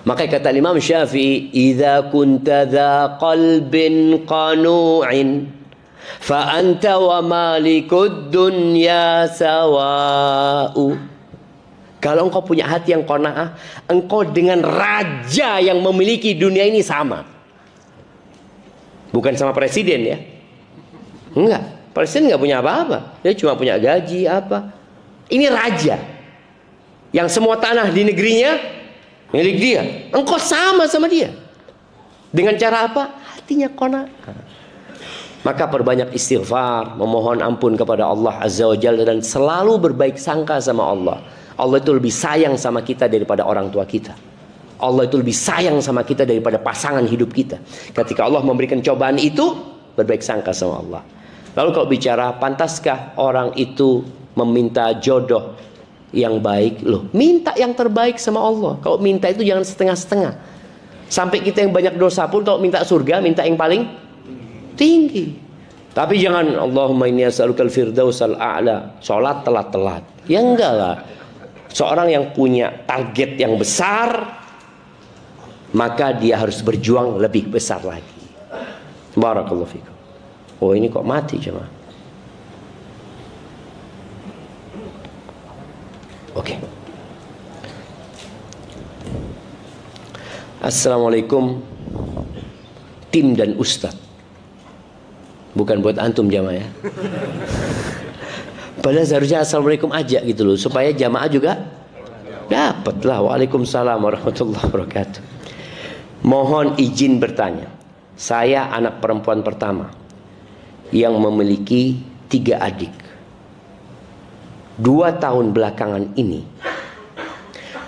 Maka kata Imam Syafi'i, Idza kunta dha qalbin qanu'in fa anta wa malikud dunya sawa'u. Kalau engkau punya hati yang qanaah, engkau dengan raja yang memiliki dunia ini sama. Bukan sama presiden ya. Enggak, presiden enggak punya apa-apa. Dia cuma punya gaji apa. Ini raja yang semua tanah di negerinya milik dia. Engkau sama dia. Dengan cara apa? Hatinya qanaah. Maka perbanyak istighfar, memohon ampun kepada Allah Azza wa Jalla, dan selalu berbaik sangka sama Allah. Allah itu lebih sayang sama kita daripada orang tua kita. Allah itu lebih sayang sama kita daripada pasangan hidup kita. Ketika Allah memberikan cobaan itu, berbaik sangka sama Allah. Lalu kalau bicara pantaskah orang itu meminta jodoh yang baik? Loh, minta yang terbaik sama Allah. Kalau minta itu jangan setengah-setengah. Sampai kita yang banyak dosa pun kalau minta surga, minta yang paling tinggi. Tapi jangan Allahumma inni as'alukal firdausal a'la, sholat telat-telat. Ya enggak lah. Seorang yang punya target yang besar, maka dia harus berjuang lebih besar lagi. Barakallahu fikum. Oh, ini kok mati jemaah. Oke. Assalamualaikum tim dan ustadz. Bukan buat antum jamaah ya. Padahal seharusnya assalamualaikum aja gitu loh, supaya jamaah juga dapatlah. Waalaikumsalam warahmatullahi wabarakatuh. Mohon izin bertanya. Saya anak perempuan pertama yang memiliki 3 adik. 2 tahun belakangan ini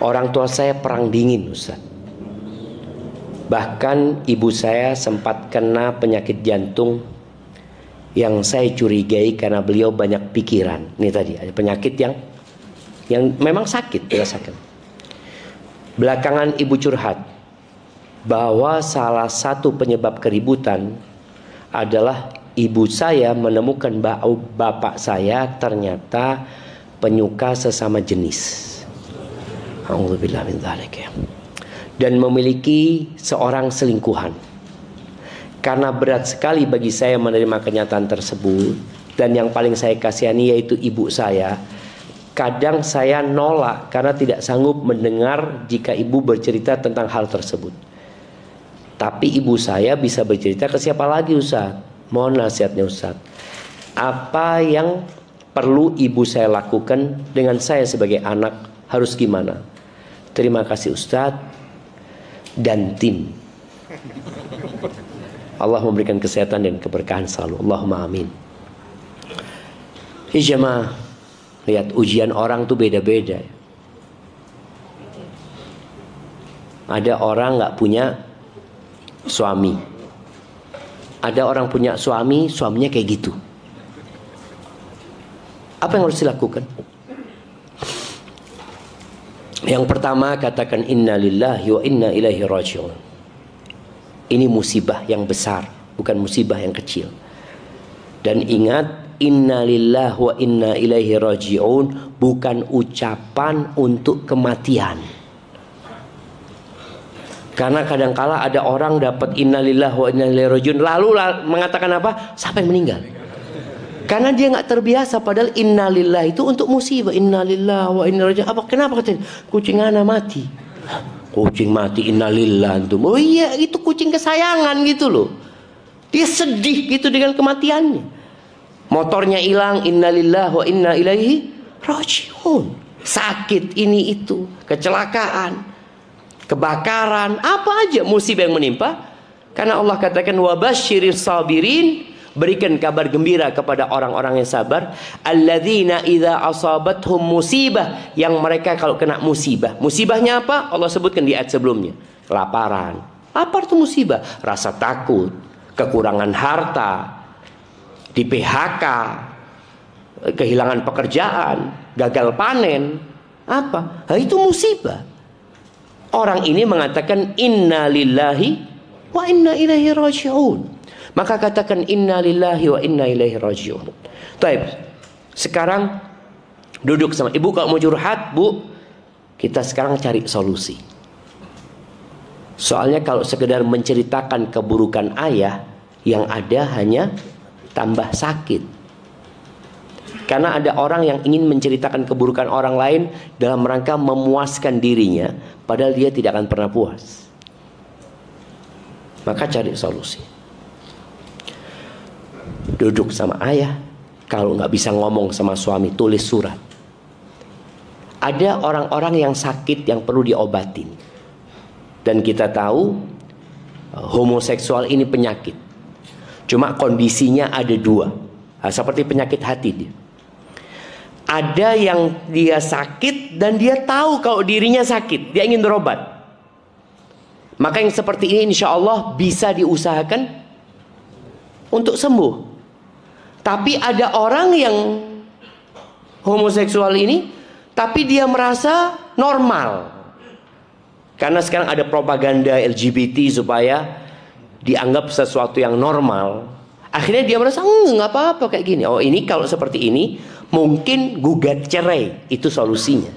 orang tua saya perang dingin, Ustaz. Bahkan ibu saya sempat kena penyakit jantung yang saya curigai karena beliau banyak pikiran. Ini tadi ada penyakit yang memang sakit, dirasakan. Belakangan ibu curhat bahwa salah satu penyebab keributan adalah ibu saya menemukan bapak saya ternyata penyuka sesama jenis. Alhamdulillah min dzalik ya. Dan memiliki seorang selingkuhan. Karena berat sekali bagi saya menerima kenyataan tersebut, dan yang paling saya kasihani yaitu ibu saya. Kadang saya nolak karena tidak sanggup mendengar jika ibu bercerita tentang hal tersebut. Tapi ibu saya bisa bercerita ke siapa lagi, Ustaz? Mohon nasihatnya, Ustaz. Apa yang perlu ibu saya lakukan dengan saya sebagai anak, harus gimana? Terima kasih Ustaz dan tim. Allah memberikan kesehatan dan keberkahan selalu. Allahumma amin. Jemaah, lihat ujian orang tuh beda-beda. Ada orang nggak punya suami. Ada orang punya suami, suaminya kayak gitu. Apa yang harus dilakukan? Yang pertama, katakan inna lillahi wa inna ilaihi raji'un. Ini musibah yang besar, bukan musibah yang kecil. Dan ingat, inna lillahi wa inna ilaihi raji'un bukan ucapan untuk kematian. Karena kadangkala ada orang dapat inna lillahi wa inna ilaihi raji'un lalu mengatakan apa? Siapa yang meninggal? Karena dia nggak terbiasa, padahal inna lillahi itu untuk musibah. Inna lillahi wa inna ilaihi raji'un. Apa? Kenapa katanya? Kucing anak mati. Kucing mati inna lillahi. Oh iya, itu kucing kesayangan gitu loh. Dia sedih gitu dengan kematiannya. Motornya hilang, innalillahi wa inna ilaihi raji'un. Sakit ini itu, kecelakaan, kebakaran, apa aja musibah yang menimpa. Karena Allah katakan wabasyiris sabirin, berikan kabar gembira kepada orang-orang yang sabar. Alladzina idza asabathum musibah, yang mereka kalau kena musibah. Musibahnya apa? Allah sebutkan di ayat sebelumnya. Kelaparan. Lapar itu musibah, rasa takut, kekurangan harta, di PHK, kehilangan pekerjaan, gagal panen, apa? Nah, itu musibah. Orang ini mengatakan inna lillahi wa inna ilaihi raji'un. Maka katakan inna lillahi wa inna ilaihi raji'un. Baik. Sekarang duduk sama ibu, kalau mau curhat, Bu, kita sekarang cari solusi. Soalnya kalau sekedar menceritakan keburukan ayah, yang ada hanya tambah sakit. Karena ada orang yang ingin menceritakan keburukan orang lain dalam rangka memuaskan dirinya, padahal dia tidak akan pernah puas. Maka cari solusi. Duduk sama ayah. Kalau nggak bisa ngomong sama suami, tulis surat. Ada orang-orang yang sakit yang perlu diobatin. Dan kita tahu homoseksual ini penyakit. Cuma kondisinya ada dua. Nah, seperti penyakit hati dia. Ada yang dia sakit dan dia tahu kalau dirinya sakit. Dia ingin berobat. Maka yang seperti ini insya Allah bisa diusahakan untuk sembuh. Tapi ada orang yang homoseksual ini, tapi dia merasa normal. Karena sekarang ada propaganda LGBT supaya dianggap sesuatu yang normal. Akhirnya dia merasa nggak apa-apa kayak gini. Oh, ini kalau seperti ini mungkin gugat cerai, itu solusinya.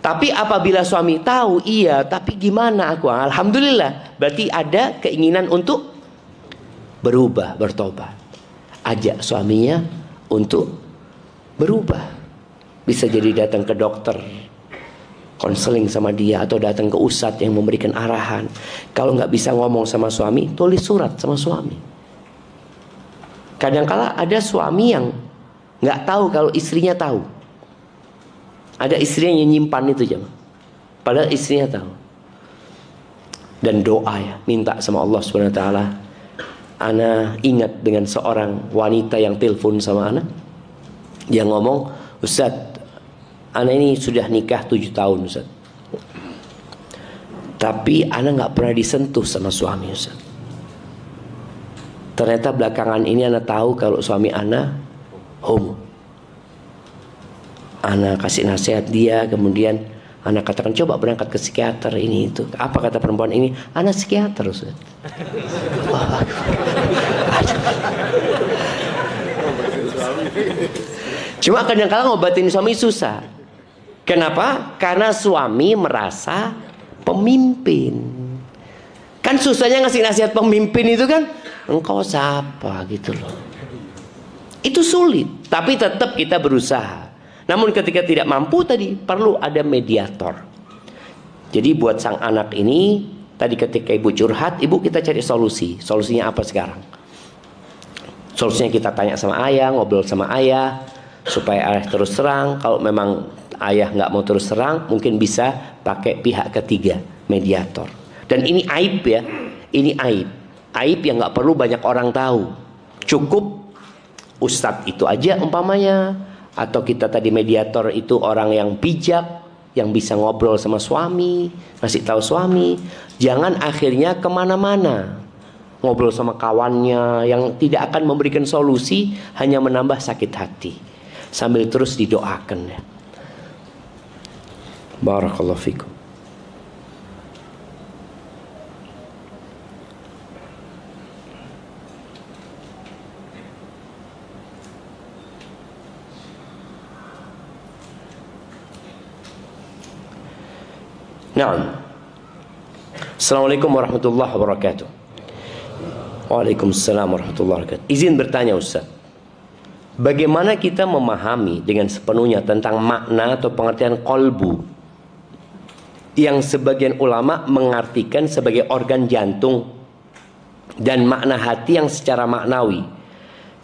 Tapi apabila suami tahu, iya, tapi gimana aku? Alhamdulillah, berarti ada keinginan untuk berubah, bertobat. Ajak suaminya untuk berubah. Bisa jadi datang ke dokter, konseling sama dia, atau datang ke ustadz yang memberikan arahan. Kalau nggak bisa ngomong sama suami, tulis surat sama suami. Kadangkala ada suami yang nggak tahu kalau istrinya tahu. Ada istrinya yang nyimpan itu jemaah. Padahal istrinya tahu. Dan doa ya, minta sama Allah Subhanahu Wa Taala. Ana ingat dengan seorang wanita yang telepon sama ana. Dia ngomong, Ustadz, ana ini sudah nikah 7 tahun Ustaz. Tapi ana nggak pernah disentuh sama suami Ustaz. Ternyata belakangan ini ana tahu kalau suami ana homo. Ana kasih nasihat dia, kemudian ana katakan coba berangkat ke psikiater ini itu. Apa kata perempuan ini? Ana psikiater Ustaz. Cuma kadang-kadang ngobatin suami susah. Kenapa? Karena suami merasa pemimpin. Kan susahnya ngasih nasihat pemimpin itu kan, engkau siapa gitu loh. Itu sulit, tapi tetap kita berusaha. Namun ketika tidak mampu tadi, perlu ada mediator. Jadi buat sang anak ini, tadi ketika ibu curhat, ibu kita cari solusi. Solusinya apa sekarang? Solusinya kita tanya sama ayah, ngobrol sama ayah, supaya ayah terus terang. Kalau memang ayah nggak mau terus terang, mungkin bisa pakai pihak ketiga, mediator. Dan ini aib ya, ini aib. Aib yang nggak perlu banyak orang tahu. Cukup ustadz itu aja umpamanya, atau kita tadi mediator itu orang yang bijak, yang bisa ngobrol sama suami, ngasih tahu suami. Jangan akhirnya kemana-mana ngobrol sama kawannya yang tidak akan memberikan solusi, hanya menambah sakit hati. Sambil terus didoakan ya. Barakallahu fikum. Naam. Assalamualaikum warahmatullahi wabarakatuh. Waalaikumsalam warahmatullahi wabarakatuh. Izin bertanya Ustaz, bagaimana kita memahami dengan sepenuhnya tentang makna atau pengertian qalbu yang sebagian ulama mengartikan sebagai organ jantung, dan makna hati yang secara maknawi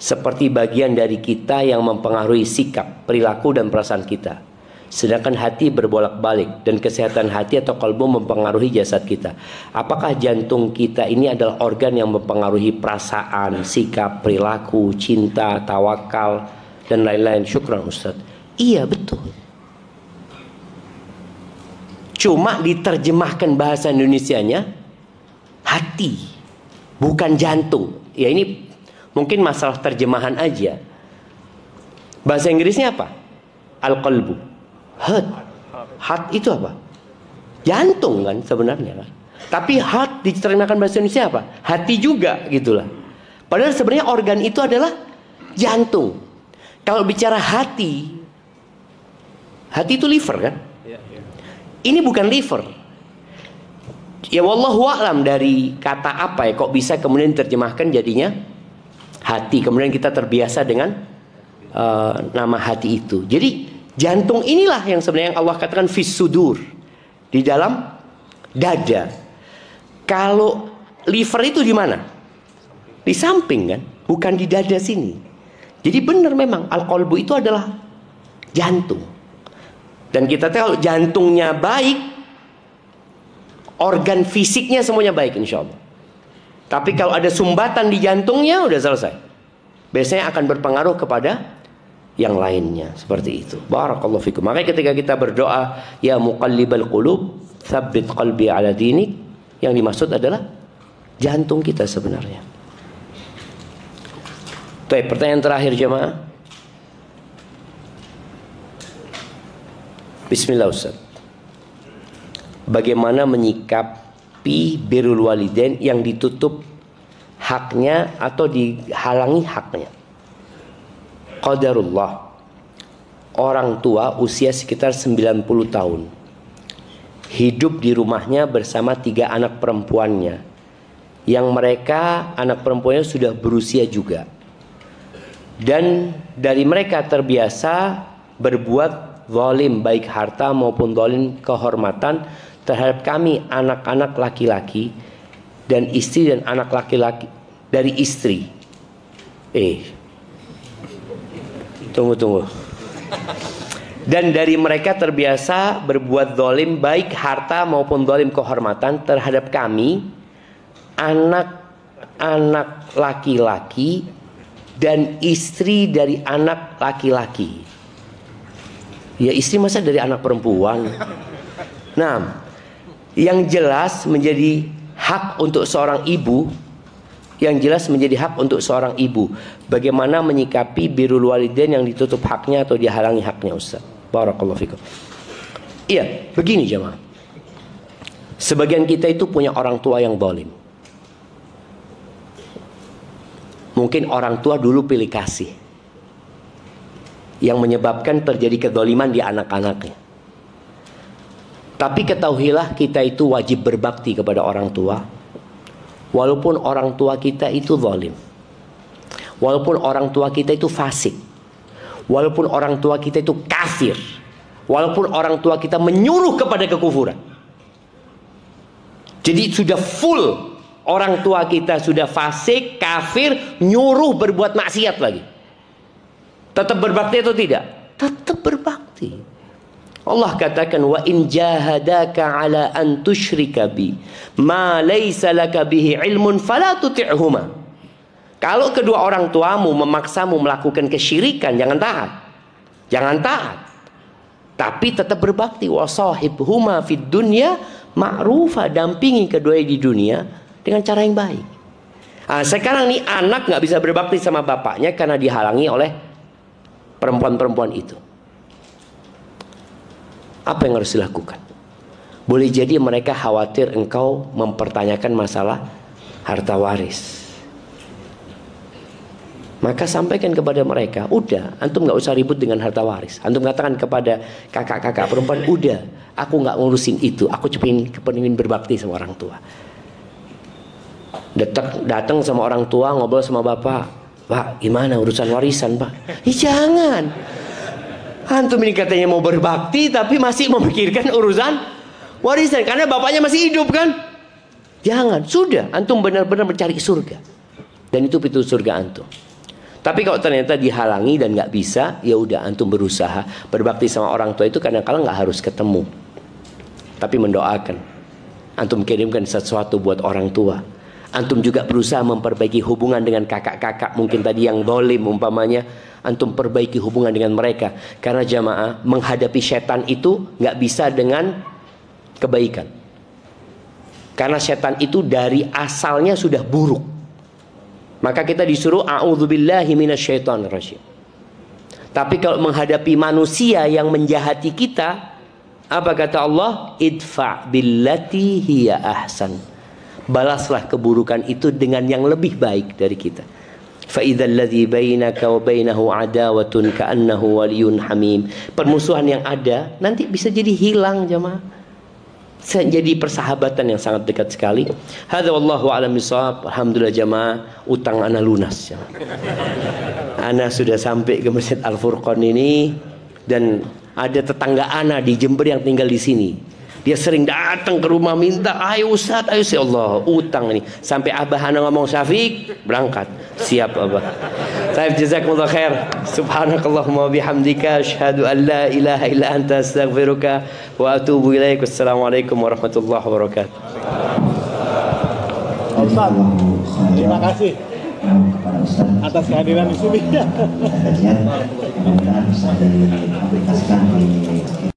seperti bagian dari kita yang mempengaruhi sikap, perilaku dan perasaan kita. Sedangkan hati berbolak-balik dan kesehatan hati atau qalbu mempengaruhi jasad kita. Apakah jantung kita ini adalah organ yang mempengaruhi perasaan, sikap, perilaku, cinta, tawakal dan lain-lain? Syukran Ustaz. Iya betul. Cuma diterjemahkan bahasa Indonesianya hati, bukan jantung. Ya ini mungkin masalah terjemahan aja. Bahasa Inggrisnya apa? Al-qalbu. Heart. Heart itu apa? Jantung kan sebenarnya kan. Tapi heart diterjemahkan bahasa Indonesia apa? Hati juga gitulah. Padahal sebenarnya organ itu adalah jantung. Kalau bicara hati, hati itu liver kan? Ini bukan liver. Ya wallahu a'lam dari kata apa ya kok bisa kemudian diterjemahkan jadinya hati. Kemudian kita terbiasa dengan nama hati itu. Jadi jantung inilah yang sebenarnya yang Allah katakan fis sudur, di dalam dada. Kalau liver itu di mana? Di samping kan, bukan di dada sini. Jadi benar memang al-qalbu itu adalah jantung. Dan kita tahu kalau jantungnya baik, organ fisiknya semuanya baik insya Allah. Tapi kalau ada sumbatan di jantungnya udah selesai. Biasanya akan berpengaruh kepada yang lainnya, seperti itu. Barakallahu fikum. Makanya ketika kita berdoa, ya muqallibal qulub, tsabbit qalbi ala dinik, yang dimaksud adalah jantung kita sebenarnya. Baik, pertanyaan terakhir jemaah. Bismillah Ustaz. Bagaimana menyikapi birrul walidain yang ditutup haknya atau dihalangi haknya? Qadarullah, orang tua usia sekitar 90 tahun hidup di rumahnya bersama 3 anak perempuannya, yang mereka anak perempuannya sudah berusia juga, dan dari mereka terbiasa berbuat zalim baik harta maupun zalim kehormatan terhadap kami anak-anak laki-laki dan istri dan anak laki-laki dari istri. Tunggu. Dan dari mereka terbiasa berbuat zalim baik harta maupun zalim kehormatan terhadap kami anak-anak laki-laki dan istri dari anak laki-laki. Ya istri masa dari anak perempuan? Nah, yang jelas menjadi hak untuk seorang ibu, bagaimana menyikapi birrul walidain yang ditutup haknya atau dihalangi haknya Ustaz. Barakallahu fikum. Iya, begini jemaah. Sebagian kita itu punya orang tua yang zalim. Mungkin orang tua dulu pilih kasih, yang menyebabkan terjadi kezaliman di anak-anaknya. Tapi ketahuilah kita itu wajib berbakti kepada orang tua, walaupun orang tua kita itu zalim, walaupun orang tua kita itu fasik, walaupun orang tua kita itu kafir, walaupun orang tua kita menyuruh kepada kekufuran. Jadi sudah full orang tua kita sudah fasik, kafir, nyuruh berbuat maksiat lagi. Tetap berbakti atau tidak? Tetap berbakti. Allah katakan wa in jahadaka ala an tusyrika bi ma laysa laka bihi ilmun fala tuti'huma. Kalau kedua orang tuamu memaksamu melakukan kesyirikan, jangan taat. Jangan taat. Tapi tetap berbakti. Wa sahibhuma fid dunya ma'rufa, dampingi keduanya di dunia dengan cara yang baik. Nah, sekarang nih anak nggak bisa berbakti sama bapaknya karena dihalangi oleh perempuan-perempuan itu. Apa yang harus dilakukan? Boleh jadi mereka khawatir engkau mempertanyakan masalah harta waris. Maka sampaikan kepada mereka, udah, antum nggak usah ribut dengan harta waris. Antum katakan kepada kakak-kakak perempuan, udah, aku nggak ngurusin itu. Aku cuma ingin berbakti sama orang tua. Datang sama orang tua, ngobrol sama bapak. Pak, gimana urusan warisan, Pak? Jangan. Antum ini katanya mau berbakti, tapi masih memikirkan urusan warisan. Karena bapaknya masih hidup kan? Jangan. Sudah, antum benar-benar mencari surga. Dan itu pintu surga antum. Tapi kalau ternyata dihalangi dan nggak bisa, ya udah antum berusaha berbakti sama orang tua itu kadang-kadang nggak harus ketemu, tapi mendoakan. Antum kirimkan sesuatu buat orang tua. Antum juga berusaha memperbaiki hubungan dengan kakak-kakak mungkin tadi yang zalim umpamanya. Antum perbaiki hubungan dengan mereka. Karena jamaah menghadapi setan itu nggak bisa dengan kebaikan. Karena setan itu dari asalnya sudah buruk. Maka kita disuruh a'udzubillahi minasyaitonirrajim. Tapi kalau menghadapi manusia yang menjahati kita, apa kata Allah? Idfa billati hiya ahsan. Balaslah keburukan itu dengan yang lebih baik dari kita. Fa idzal ladzi bainaka wa bainahu adawatun ka'annahu waliyyun hamim. Permusuhan yang ada nanti bisa jadi hilang jemaah. Jadi persahabatan yang sangat dekat sekali. Hadza wallahu a'lam bishawab. Alhamdulillah jamaah, utang ana lunas. Ana sudah sampai ke Masjid Al Furqan ini dan ada tetangga ana di Jember yang tinggal di sini. Dia sering datang ke rumah minta, ayo Ustaz, ayo ya Allah, utang ini. Sampai Abah ana ngomong, Syafiq, berangkat. Siap Abah. Taib jazakumullah khair. Subhanakallahumma bihamdika asyhadu an la ilaha illa anta astaghfiruka wa atubu ilaik. Wassalamualaikum warahmatullahi wabarakatuh. Ustaz, terima kasih atas kehadiran di sini. Mudah-mudahan bisa diaplikasikan di